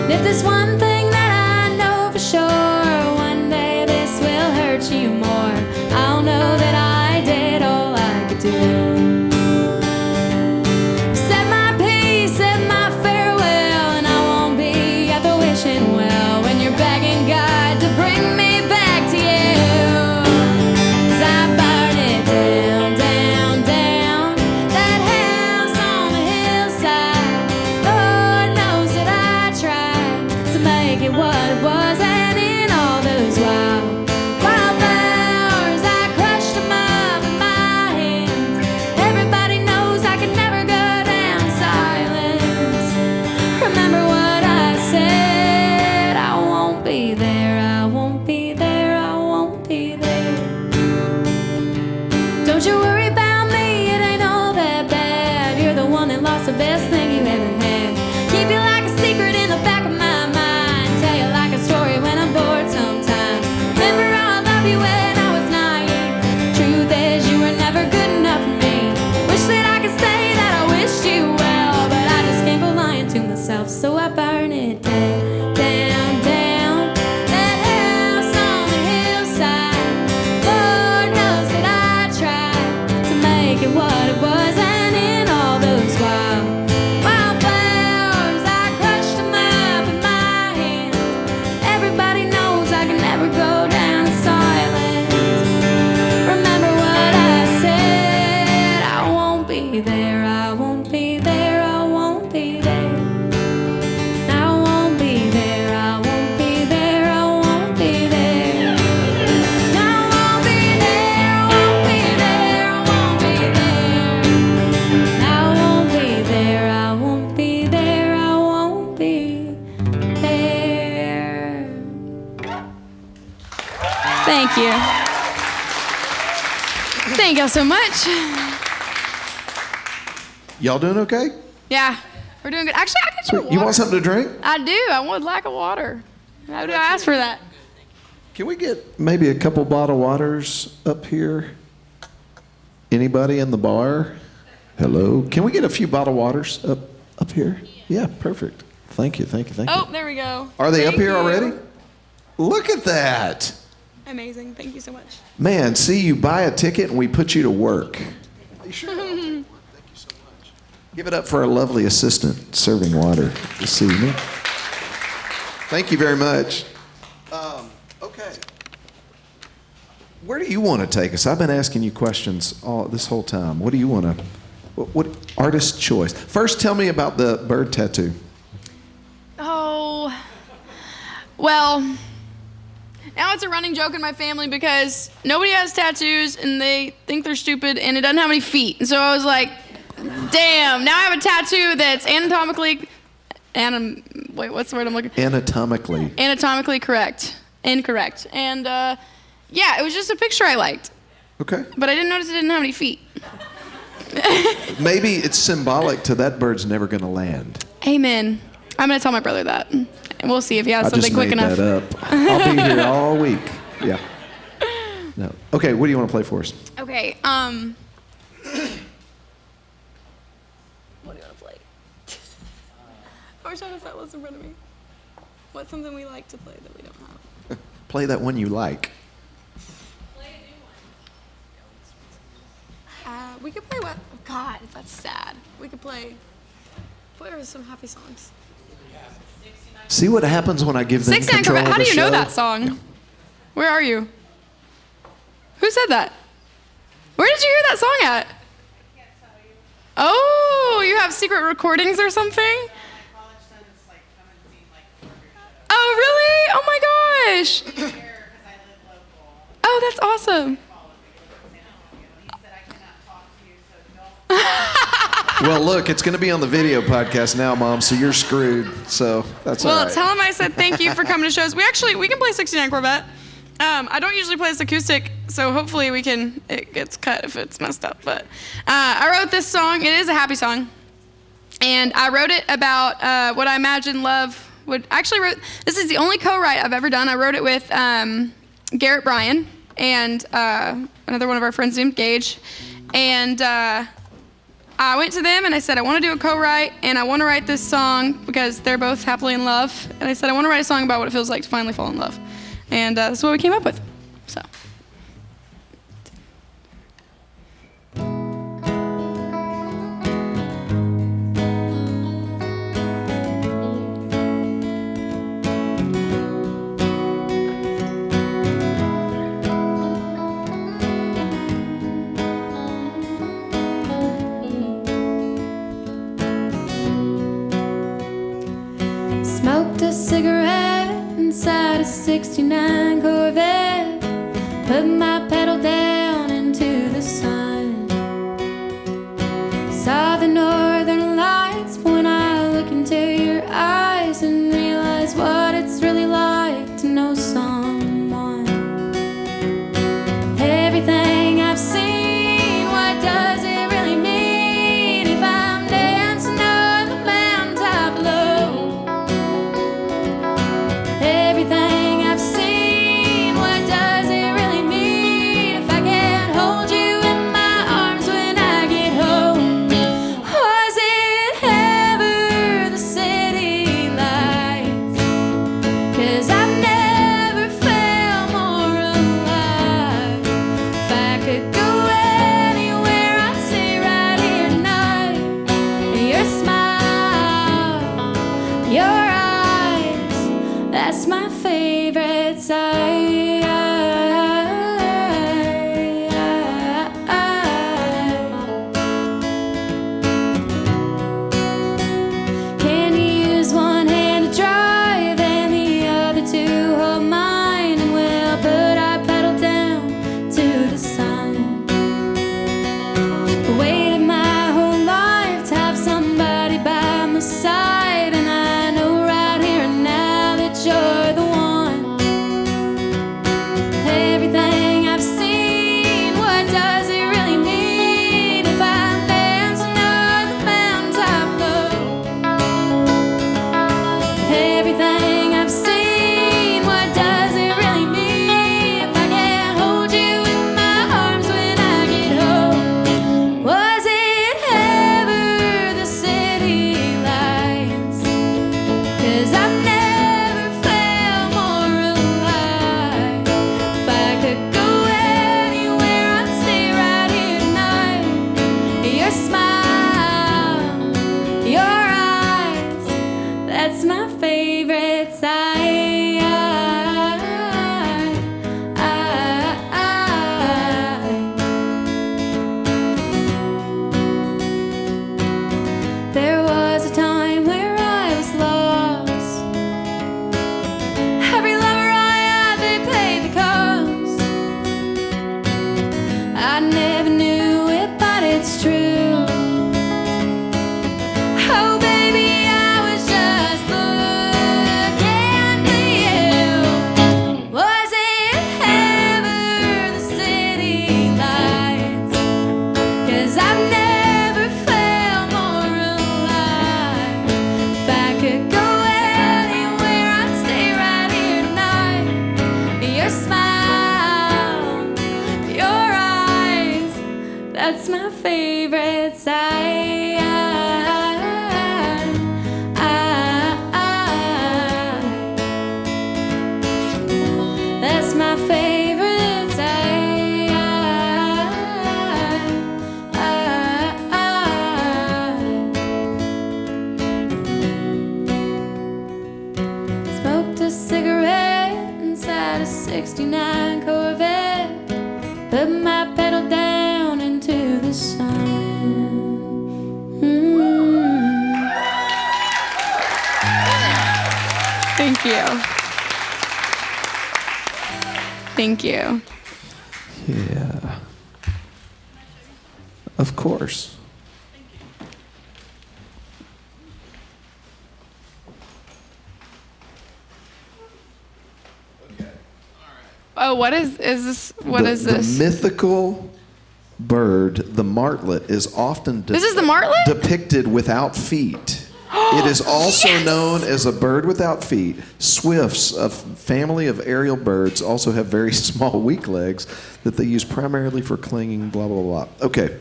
And if there's one thing that I know for sure, one day this will hurt you more. I'll know that I did all I could do. Set my peace, set my make it what it was. And in all those wildflowers, I crushed them up in my hands. Everybody knows I can never go down in silence. Remember what I said, I won't be there, I won't be there, I won't be there. Don't you worry about me, it ain't all that bad. You're the one that lost the best thing you ever had. Keep you like a secret in the back of my mind. Tell you like a story when I'm bored sometimes. Remember how I loved you when I was naive. Truth is you were never good enough for me. Wish that I could say that I wished you well, but I just can't go lying to myself, so I burn it down, down, down. That house on the hillside, Lord knows that I tried to make it what it was. And in all those wildflowers, I crushed them up in my hands. Everybody knows I can never go down in silence. Remember what I said, I won't be there, I won't be there, I won't be there. I won't be there, I won't be there, I won't be there. I won't be there, I won't be there, I won't be there. I won't be there, I won't be there, I won't be there. Thank you. Thank y'all so much. Y'all doing okay? Yeah, we're doing good. Actually, I can Sweet. get You water. want something to drink? I do. I would like a water. How do I ask for that? Can we get maybe a couple bottled waters up here? Anybody in the bar? Hello? Can we get a few bottled waters up here? Yeah, perfect. Thank you, thank you, thank you. Oh, there we go. Are they up Thank here you. already? Look at that. Amazing. Thank you so much. Man, see, you buy a ticket and we put you to work. Give it up for our lovely assistant serving water this evening. Thank you very much. Okay. Where do you want to take us? I've been asking you questions this whole time. What do you want to, what artist choice? First, tell me about the bird tattoo. Oh, well, now it's a running joke in my family because nobody has tattoos and they think they're stupid and it doesn't have any feet. And so I was like, damn, now I have a tattoo that's anatomically, wait, what's the word I'm looking for? Anatomically incorrect. And yeah, it was just a picture I liked. Okay. But I didn't notice it didn't have any feet. Maybe it's symbolic to that bird's never going to land. Amen. I'm going to tell my brother that. And we'll see if he has I something just quick made enough. that up. I'll be here all week. Yeah. No. Okay, what do you want to play for us? Okay, what do you want to play? I wish I had a set list in front of me. What's something we like to play that we don't have? Play that one you like. We could play what? Oh God, that's sad. We could play. What are some happy songs? See what happens when I give them 69 control Corvette. of How the do you know show? that song? Where are you? Who said that? Where did you hear that song at? Oh, you have secret recordings or something? Oh, really? Oh my gosh. Oh, that's awesome. Well, look, it's going to be on the video podcast now, Mom, so you're screwed. So that's all Well, right. tell him I said thank you for coming to shows. We can play 69 Corvette. I don't usually play this acoustic, so hopefully it gets cut if it's messed up. But I wrote this song. It is a happy song. And I wrote it about what I imagine love would, this is the only co-write I've ever done. I wrote it with Garrett Bryan and another one of our friends named Gage. And I went to them and I said, I want to do a co-write and I want to write this song because they're both happily in love. And I said, I want to write a song about what it feels like to finally fall in love. And that's what we came up with. So. Smoked a cigarette '69 Corvette, put my pedal down into the sun. Saw the northern lights when I look into your eyes and realize what it's really like to know someone. Everything I've seen, what does it really mean if I'm dancing on the mountaintop below? Everything I've seen, what does it really mean if I can't hold you in my arms when I get home? Was it ever the city lights? 'Cause I've never felt more alive. If I could go anywhere, I'd stay right here tonight. Your smile, your eyes, that's my favorite sight. Can you use one hand to drive and the other to hold mine? And we'll put our pedal down to the sun. Waited my whole life to have somebody by my side, and I know right here and now that you're the one. Everything I've seen, what does it really mean if I'm dancing on the mountaintop low? Everything I've seen, what does it really mean if I can't hold you in my arms when I get home? Was it ever the city lights? 'Cause I've never felt more alive. If I could go anywhere, I'd stay right here tonight. Your smile, your eyes, that's my favorite sight. There was a time where I was lost. Every lover I had, they paid the cost. I never knew it, but it's true. Oh, baby, I was just looking for you. Was it ever the city lights? 'Cause I've never felt more alive. If I could go anywhere, I'd stay right here tonight. Your smile, your eyes, that's my favorite sight. That's my favorite sight. Smoked a cigarette inside a '69 Corvette, put my pedal down into the sun. Thank you. Thank you. Yeah. Of course. Oh, what is this? What is this? The mythical bird, the martlet, is often This is the martlet? depicted without feet. It is also known as a bird without feet. Swifts, a family of aerial birds, also have very small, weak legs that they use primarily for clinging, blah, blah, blah. Okay,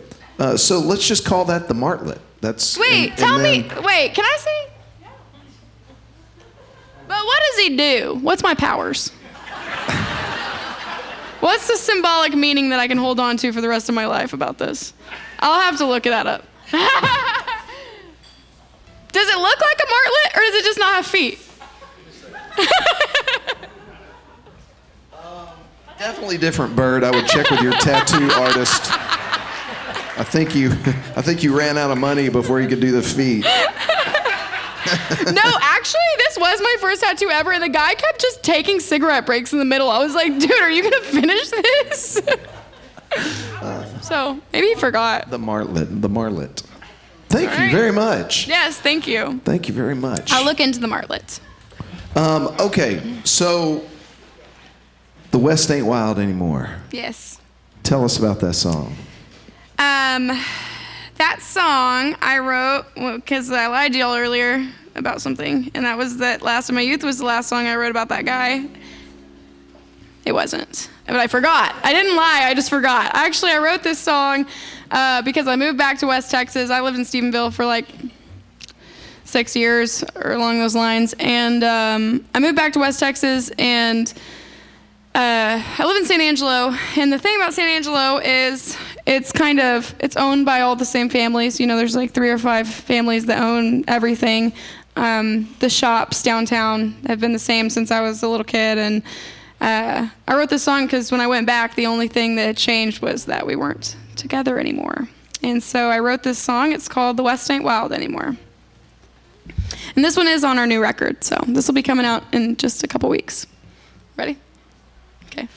so let's just call that the martlet. That's Wait, tell me. Wait, can I see? But what does he do? What's my powers? What's the symbolic meaning that I can hold on to for the rest of my life about this? I'll have to look that up. Does it look like a martlet, or does it just not have feet? Definitely different bird. I would check with your tattoo artist. I think you ran out of money before you could do the feet. No, actually, this was my first tattoo ever, and the guy kept just taking cigarette breaks in the middle. I was like, dude, are you gonna finish this? So maybe he forgot. The martlet. Thank you right. very much. Yes, thank you. Thank you very much. I'll look into the martlet. Okay, so The West Ain't Wild Anymore. Yes. Tell us about that song. That song I wrote because I lied to y'all earlier about something, and that was that Last of My Youth was the last song I wrote about that guy. It wasn't, but I forgot. I didn't lie, I just forgot. Actually, I wrote this song because I moved back to West Texas. I lived in Stephenville for like 6 years or along those lines, and I moved back to West Texas, and I live in San Angelo, and the thing about San Angelo is it's owned by all the same families. You know, there's like 3 or 5 families that own everything. The shops downtown have been the same since I was a little kid, and I wrote this song because when I went back, the only thing that had changed was that we weren't together anymore. And so I wrote this song. It's called The West Ain't Wild Anymore. And this one is on our new record, so this will be coming out in just a couple weeks. Ready? Okay.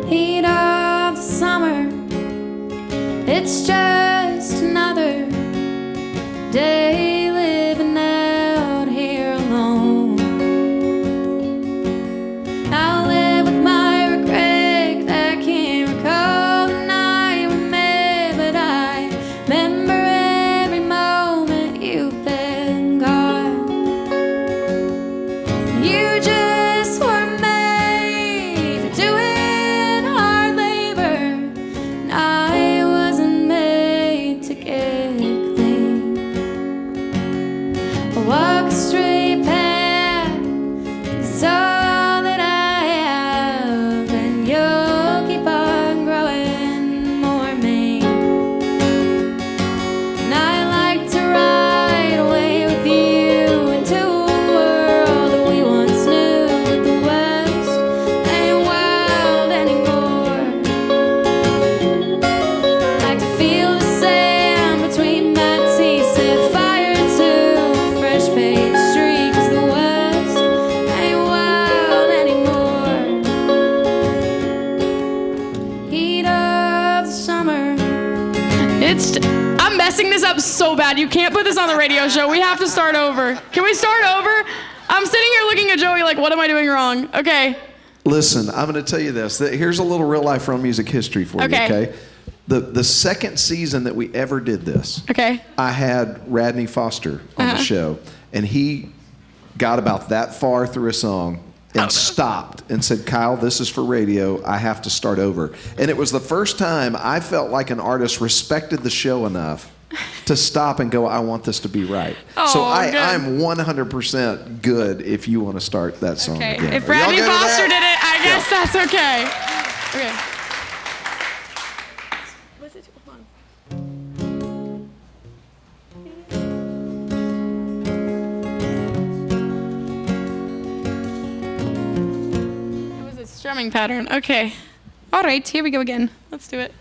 Heat of the summer, it's just another day living out here alone. I'll live with my regrets. I can't recall the night we met, but I remember every moment you've been gone. You just were made for doing hard labor, and I wasn't made to get clean. I walk a straight path, it's all that I have, and you'll keep on growing more me. And I like to ride away with you into a world that we once knew, but the West ain't wild anymore. Like to feel the sand between my teeth, set fire to fresh pastry, 'cause the West ain't wild anymore. Heat of the summer. I'm messing this up so bad. You can't put this on the radio show. We have to start over. Can we start over? I'm sitting here looking at Joey like, what am I doing wrong? Okay. Listen, I'm going to tell you this. Here's a little real life real music history for Okay. you, okay? The second season that we ever did this, Okay. I had Radney Foster on the show, and he got about that far through a song and stopped and said, Kyle, this is for radio. I have to start over. And it was the first time I felt like an artist respected the show enough to stop and go, I want this to be right. So good. I'm 100% good if you want to start that song Okay. again. If Are y'all Randy good with Foster that? did it, I guess that's okay. Okay. What's it? Hold on. It was a strumming pattern. Okay. All right, here we go again. Let's do it.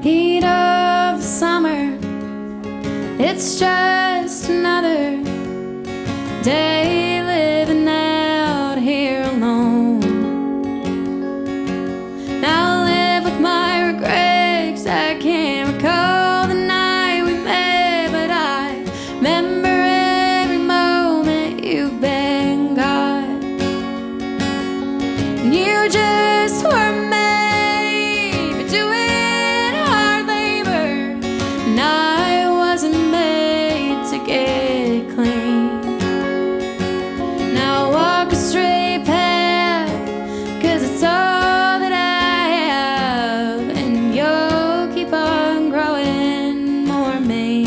Heat of the summer, it's just another day living out here alone. I'll live with my regrets. I can't recall the night we met, but I remember every moment you've been gone. And you just were made for doing hard labor, and I wasn't made to get clean. Now walk a straight path, 'cause it's all that I have, and you'll keep on growing more me.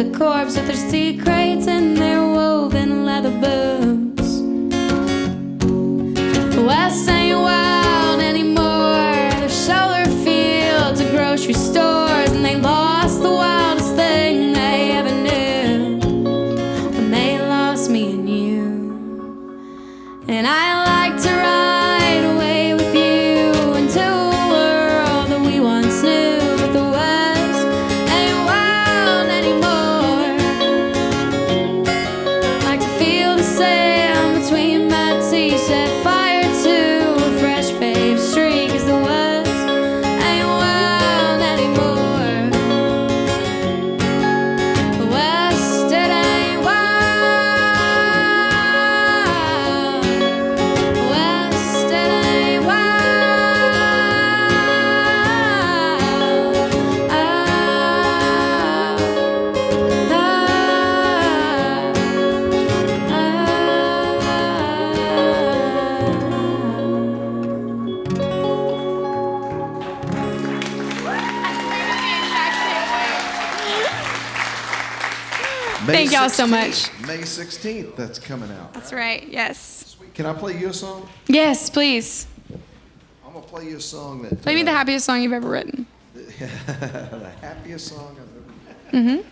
the corpse with their secrets and their woven leather boots. The West ain't wild anymore. There's solar fields and grocery stores, and they lost the wildest thing they ever knew when they lost me and you. And I like to ride away with you into a world that we once knew, but the West ain't wild anymore. Like to feel the sand between my teeth, set fire to a fresh paved street, 'cause the West ain't wild anymore. The West, it ain't wild. The West, it ain't Thank y'all so much. May 16th, that's coming out. That's right, yes. Sweet. Can I play you a song? Yes, please. I'm going to play you a song that... Play me the happiest song you've ever written. the happiest song I've ever written.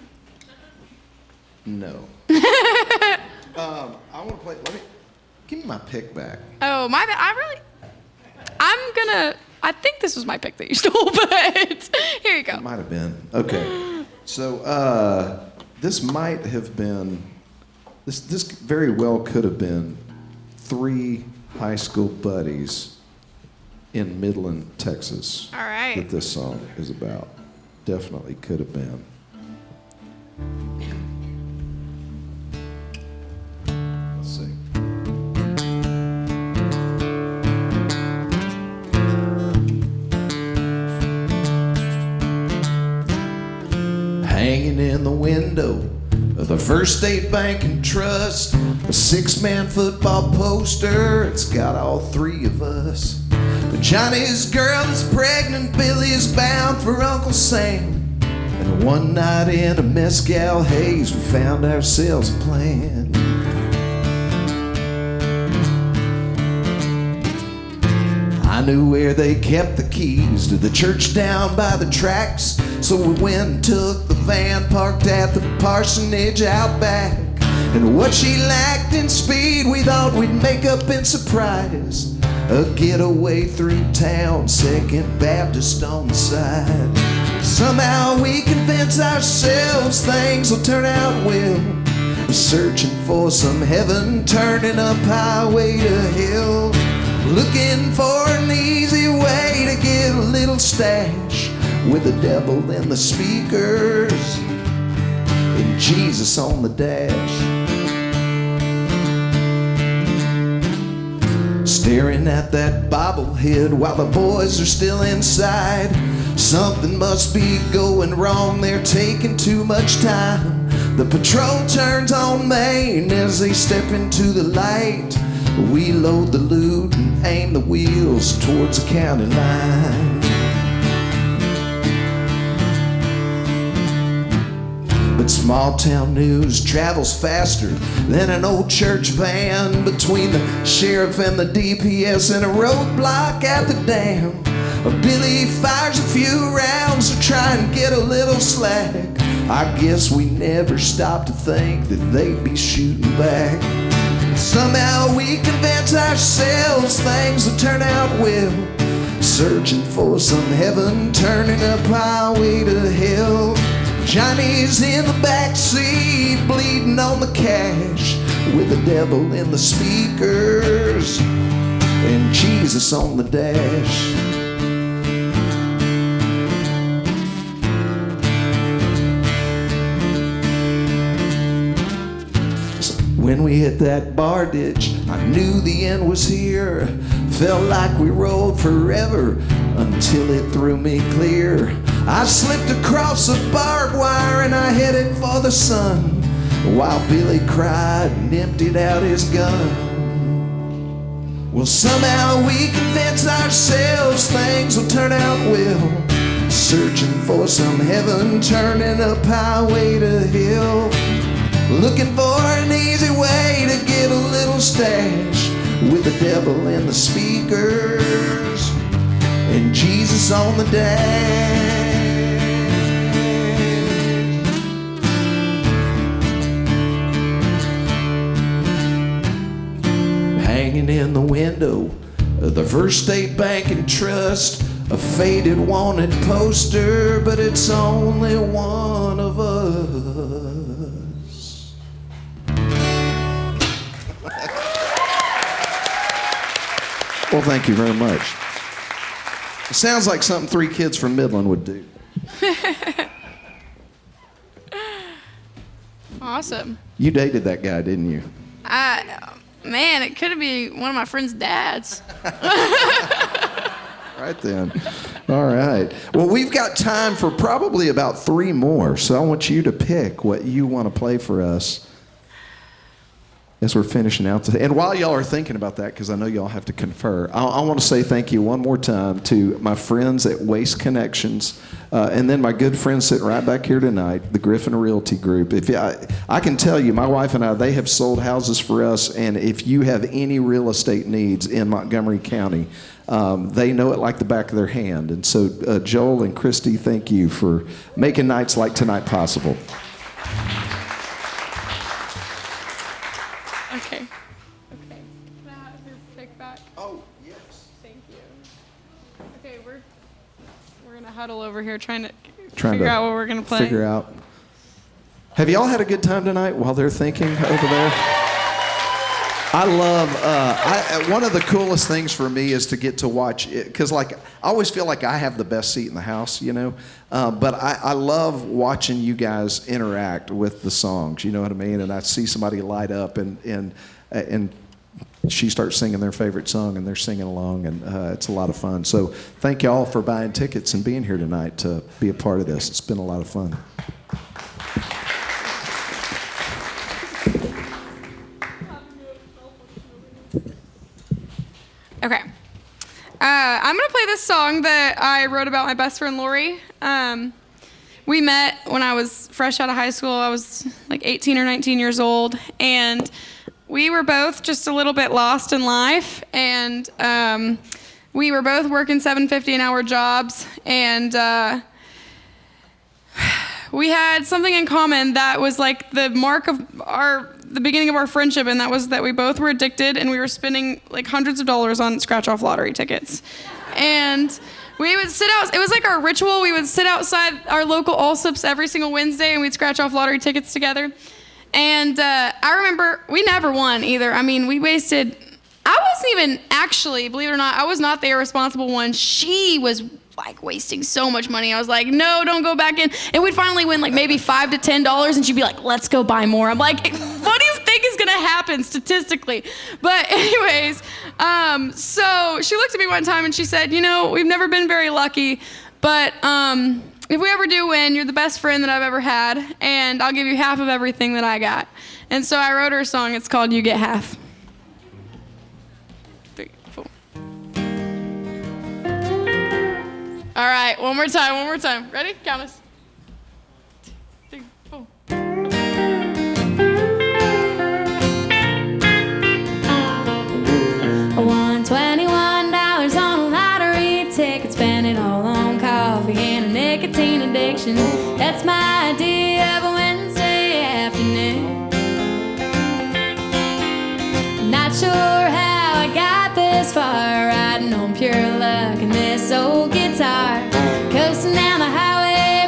No. I want to play... Give me my pick back. Oh, my bad. I think this was my pick that you stole, but here you go. It might have been. Okay. So, this might have been... This very well could have been 3 high school buddies in Midland, Texas. All right. That this song is about. Definitely could have been. Let's see. Hanging in the window of the First State Bank and Trust, a 6-man football poster, it's got all 3 of us. But Johnny's girl is pregnant, Billy is bound for Uncle Sam, and one night in a mezcal haze we found ourselves a plan. I knew where they kept the keys to the church down by the tracks, so we went and took the van parked at the parsonage out back. And what she lacked in speed we thought we'd make up in surprise, a getaway through town, Second Baptist on the side. Somehow we convince ourselves things will turn out well, searching for some heaven, turning up highway to hell, looking for an easy way to get a little stash, with the devil in the speakers and Jesus on the dash. Staring at that bobblehead while the boys are still inside. Something must be going wrong, they're taking too much time. The patrol turns on Main as they step into the light. We load the loot and aim the wheels towards the county line. But small town news travels faster than an old church van, between the sheriff and the DPS and a roadblock at the dam. Billy fires a few rounds to try and get a little slack. I guess we never stopped to think that they'd be shooting back. Somehow we convince ourselves things will turn out well, searching for some heaven, turning up highway to hell. Johnny's in the back seat, bleeding on the cash, with the devil in the speakers and Jesus on the dash. When we hit that bar ditch, I knew the end was here. Felt like we rolled forever until it threw me clear. I slipped across a barbed wire and I headed for the sun, while Billy cried and emptied out his gun. Well, somehow we convince ourselves things will turn out well, searching for some heaven, turning up highway to hell, looking for an easy way to get a little stash, with the devil in the speakers and Jesus on the dash. Hanging in the window of the First State Bank and Trust, a faded wanted poster, but it's only one of us. Well, thank you very much. It sounds like something 3 kids from Midland would do. Awesome. You dated that guy, didn't you? Man, it could be one of my friend's dads. Right then. All right. Well, we've got time for probably about 3 more, so I want you to pick what you want to play for us as we're finishing out today. And while y'all are thinking about that, because I know y'all have to confer, I want to say thank you one more time to my friends at Waste Connections, and then my good friends sitting right back here tonight, the Griffin Realty Group. I can tell you, my wife and I, they have sold houses for us, and if you have any real estate needs in Montgomery County, they know it like the back of their hand. And so Joel and Christy, thank you for making nights like tonight possible. Okay. Can I have your pick back? Oh, yes. Thank you. Okay, we're gonna huddle over here trying to Trying figure to out what we're gonna play. Figure out. Have y'all had a good time tonight while they're thinking over there? I love, one of the coolest things for me is to get to watch it, because like, I always feel like I have the best seat in the house, you know, but I love watching you guys interact with the songs, you know what I mean? And I see somebody light up and she starts singing their favorite song and they're singing along, and it's a lot of fun. So thank y'all for buying tickets and being here tonight to be a part of this. It's been a lot of fun. Okay. I'm going to play this song that I wrote about my best friend, Lori. We met when I was fresh out of high school. I was like 18 or 19 years old, and we were both just a little bit lost in life, and we were both working $7.50 an hour jobs, and we had something in common that was like the mark of the beginning of our friendship, and that was that we both were addicted, and we were spending like hundreds of dollars on scratch-off lottery tickets. And we would sit out, it was like our ritual, we would sit outside our local Allsups every single Wednesday, and we'd scratch off lottery tickets together. And I remember, we never won either. I mean, we wasted, I wasn't even actually, believe it or not, I was not the irresponsible one. She was like wasting so much money. I was like, no, don't go back in. And we'd finally win like maybe $5 to $10, and she'd be like, let's go buy more. I'm like, what do you think is gonna happen statistically? But anyways, so she looked at me one time and she said, you know, we've never been very lucky, but if we ever do win, you're the best friend that I've ever had, and I'll give you half of everything that I got. And so I wrote her a song. It's called You Get Half. 3, 4. All right, one more time. Ready? Count us. 2, 3, 4. I won $21 on a lottery ticket, spent it all on coffee and a nicotine addiction. That's my idea of a Wednesday afternoon. I'm not sure how I got this far, riding on pure luck in this old guitar, coasting down the highway,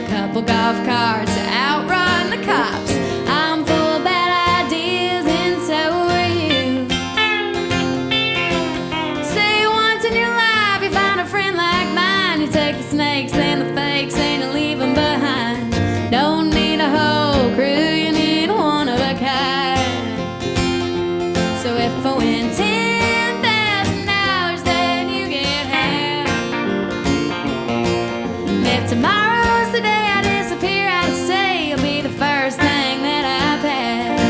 couple golf carts to outrun the cops. I'm full of bad ideas and so are you. Say once in your life you find a friend like mine. You take the snakes and the fakes and you leave them behind. Don't need a whole crew, you need one of a kind. So if I win $10,000, then you get half. If tomorrow's the day I disappear out of state, you'll be the first thing that I pass.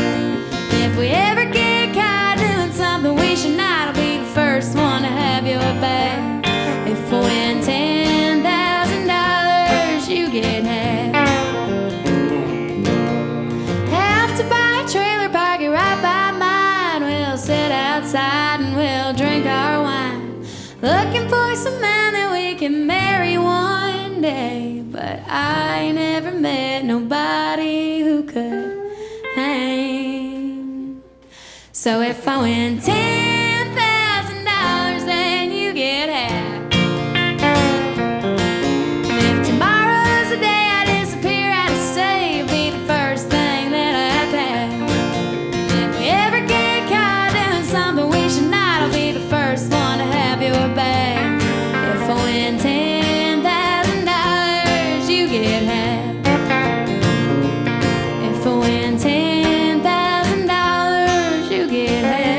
If we ever get caught doing something we should not, I'll be the first one to have your back. If I win $10,000, you get half. Have to buy a trailer, park it right by mine. We'll sit outside and we'll drink our wine, looking for some man that we can marry one day. But I never met nobody who could hang. So if I win $10,000, then you get half. And if tomorrow's the day I disappear out of state, you'll be the first thing that I pass. If we ever get caught doing something we should not, I'll be the first one to have your back. If I win $10,000, you get half. If I win $10,000, you get half.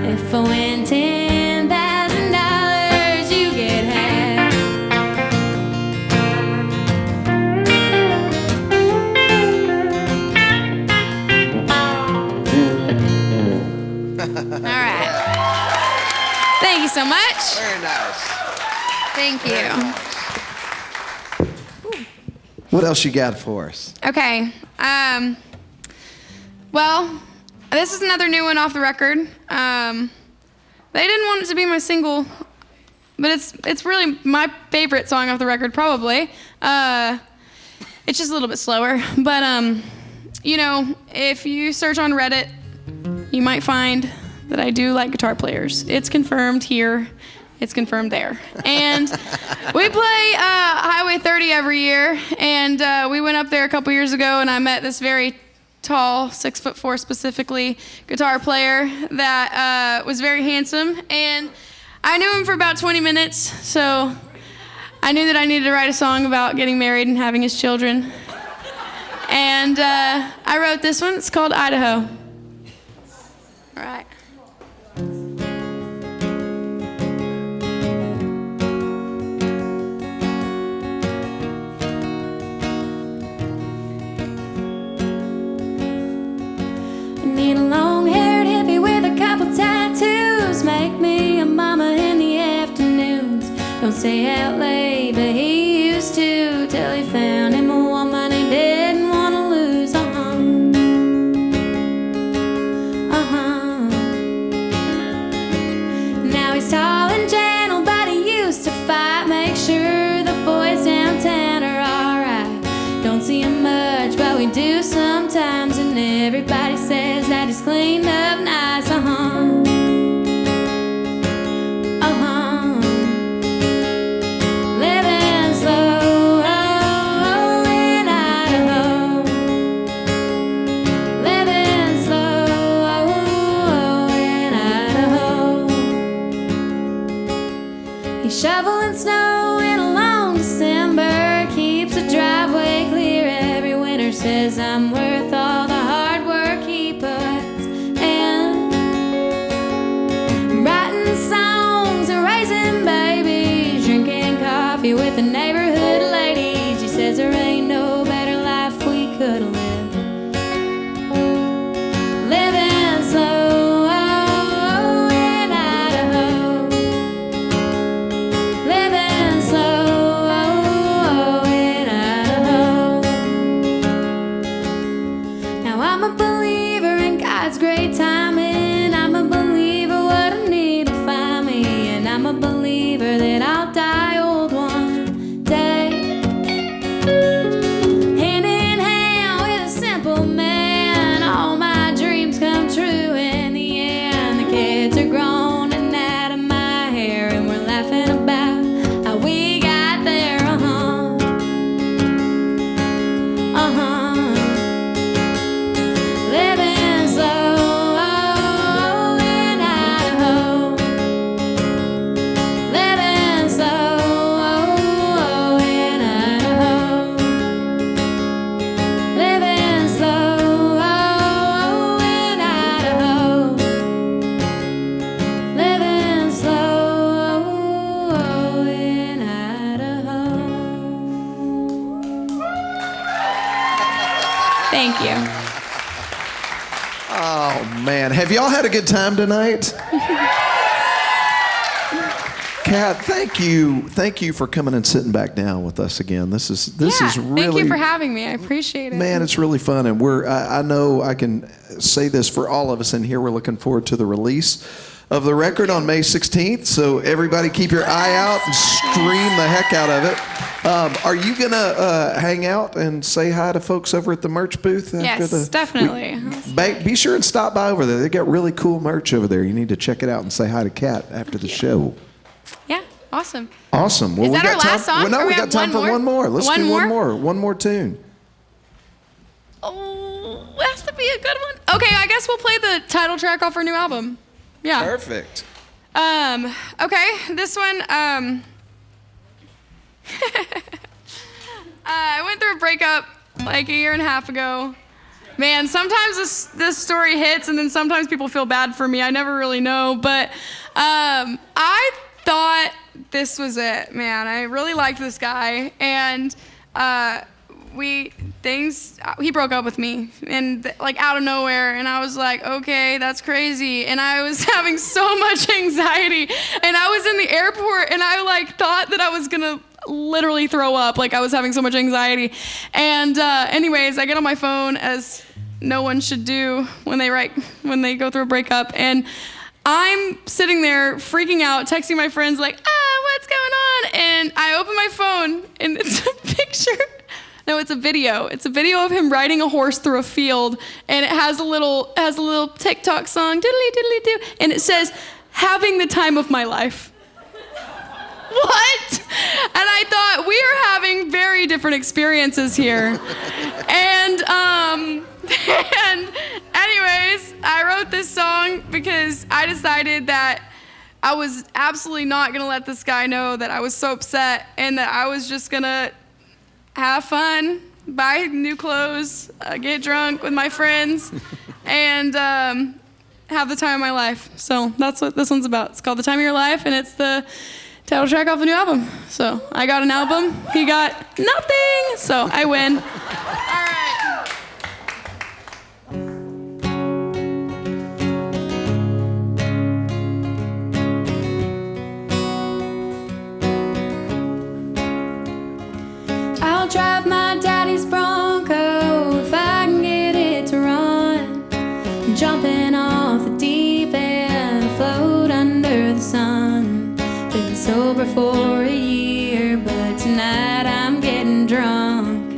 If I win $10,000, you get half. All right. Thank you so much. Very nice. Thank you. What else you got for us? Okay. Well, this is another new one off the record. They didn't want it to be my single, but it's really my favorite song off the record, probably. It's just a little bit slower, but you know, if you search on Reddit, you might find that I do like guitar players. It's confirmed here. It's confirmed there. And we play Highway 30 every year, and we went up there a couple years ago, and I met this very tall, 6'4" specifically, guitar player that was very handsome, and I knew him for about 20 minutes, so I knew that I needed to write a song about getting married and having his children. And I wrote this one. It's called Idaho. All right. Need a long-haired hippie with a couple tattoos. Make me a mama in the afternoons. Don't stay out late, but he used to, till he found him a woman he didn't want to lose. Now he's tall and gentle, but he used to fight. Make sure the boys downtown are alright. Don't see him much, but we do sometimes, and everybody says that he's cleaned up nice. Living slow in Idaho. Living slow in Idaho. He's shoveling snow in a long December. Keeps the driveway clear every winter. Says I'm worth all the hard work he puts in. Writing songs and raising babies, drinking coffee with the neighborhood ladies. He says there ain't no better life we could live. Living slow in Idaho. Living slow in Idaho. Now I'm a believer in God's great timing. I'm a believer what I need to find me, and I'm a believer that I'll die old one day. Thank you. Oh, man. Have y'all had a good time tonight? Kat, thank you. Thank you for coming and sitting back down with us again. This is really... Thank you for having me. I appreciate it. Man, it's really fun. And I know I can say this for all of us in here. We're looking forward to the release of the record on May 16th. So everybody keep your eye out and stream the heck out of it. Are you going to hang out and say hi to folks over at the merch booth? Yes, definitely. Be sure and stop by over there. They got really cool merch over there. You need to check it out and say hi to Kat after the show. Yeah, awesome. Awesome. Well, Is that we got our last song? Well, no, Or we we got have time one for more? one more. Let's do one more. One more tune. Oh, it has to be a good one. Okay, I guess we'll play the title track off our new album. Yeah. Perfect. Okay, this one, I went through a breakup like a year and a half ago. Man, sometimes this story hits and then sometimes people feel bad for me. I never really know, but I thought this was it, man. I really liked this guy, and he broke up with me, and like out of nowhere, and I was like, okay, that's crazy, and I was having so much anxiety, and I was in the airport, and I like thought that I was gonna literally throw up, like I was having so much anxiety, and anyways, I get on my phone, as no one should do when they go through a breakup, and I'm sitting there freaking out, texting my friends like, what's going on? And I open my phone, and it's a picture. No, it's a video. It's a video of him riding a horse through a field, and it has a little TikTok song, diddly diddly do, and it says, "Having the time of my life." What? And I thought, we are having very different experiences here. And anyways, I wrote this song because I decided that I was absolutely not gonna let this guy know that I was so upset, and that I was just gonna have fun, buy new clothes, get drunk with my friends, and have the time of my life. So that's what this one's about. It's called The Time of Your Life, and it's the title track off a new album. So I got an album, he got nothing, so I win. All right. I'll drive my daddy's Bronco if I can get it to run. Jumping off the deep end, float under the sun. Been sober for a year, but tonight I'm getting drunk.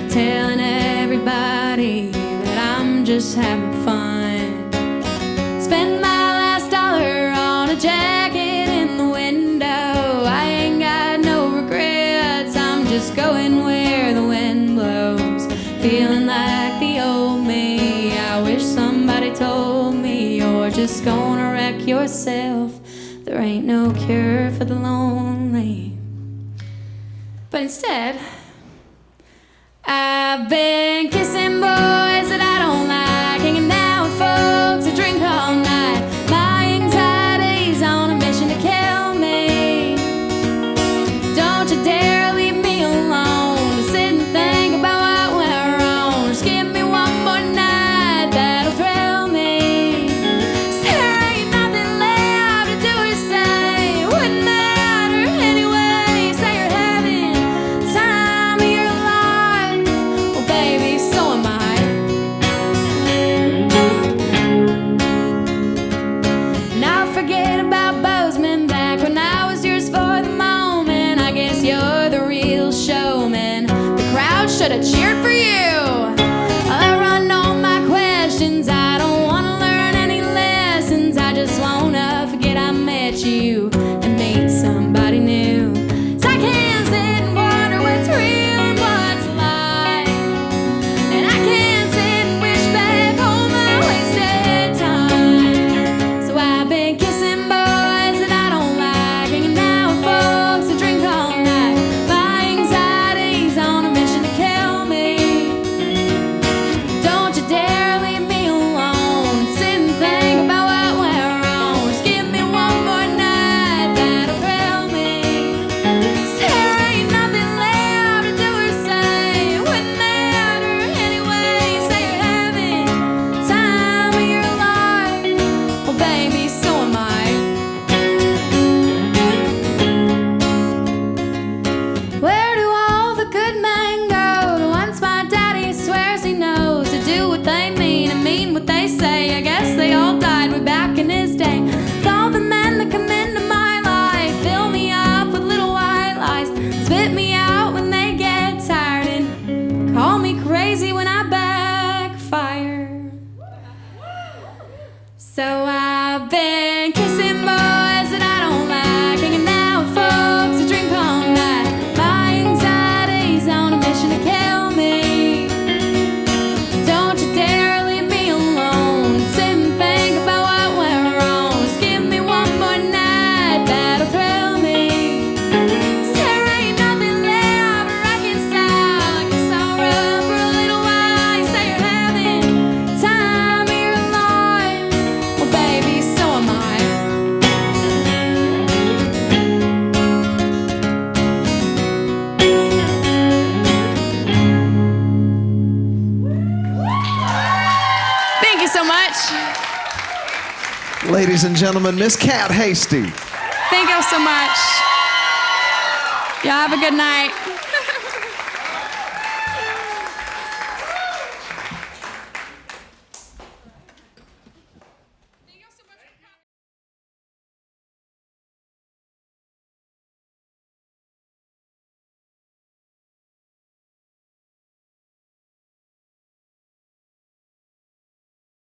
Telling everybody that I'm just having fun. Spend my last dollar on a jacket in the window. I ain't got no regrets, I'm just going where the wind blows. Feeling like the old me. I wish somebody told me you're just gonna wreck yourself. There ain't no cure for the lonely. But instead, I've been kissing boys that I don't like, hanging out with folks that drink all night. My anxiety's on a mission to kill me. Don't you dare leave me alone to sit and think about what went wrong. Just give me one more night that'll thrill me. There ain't nothing left to do or say. Wouldn't matter anyway. Say you're having the time of your life. Well, baby, so am I. Now forget about Bozeman, back when I was yours for the moment. I guess you're the real showman. The crowd should have cheered for you. I run all my questions. I don't want to learn any lessons. I just want to forget I met you and meet somebody new. So I can't sit and wonder what's real and what's a lie. And I can't sit and wish back all my wasted time. So I've been kissing boys that I don't like, hanging out with folks that drink all night. My anxiety's on a mission to kill me. Ladies and gentlemen, Miss Cat Hasty. Thank y'all so much. Y'all have a good night.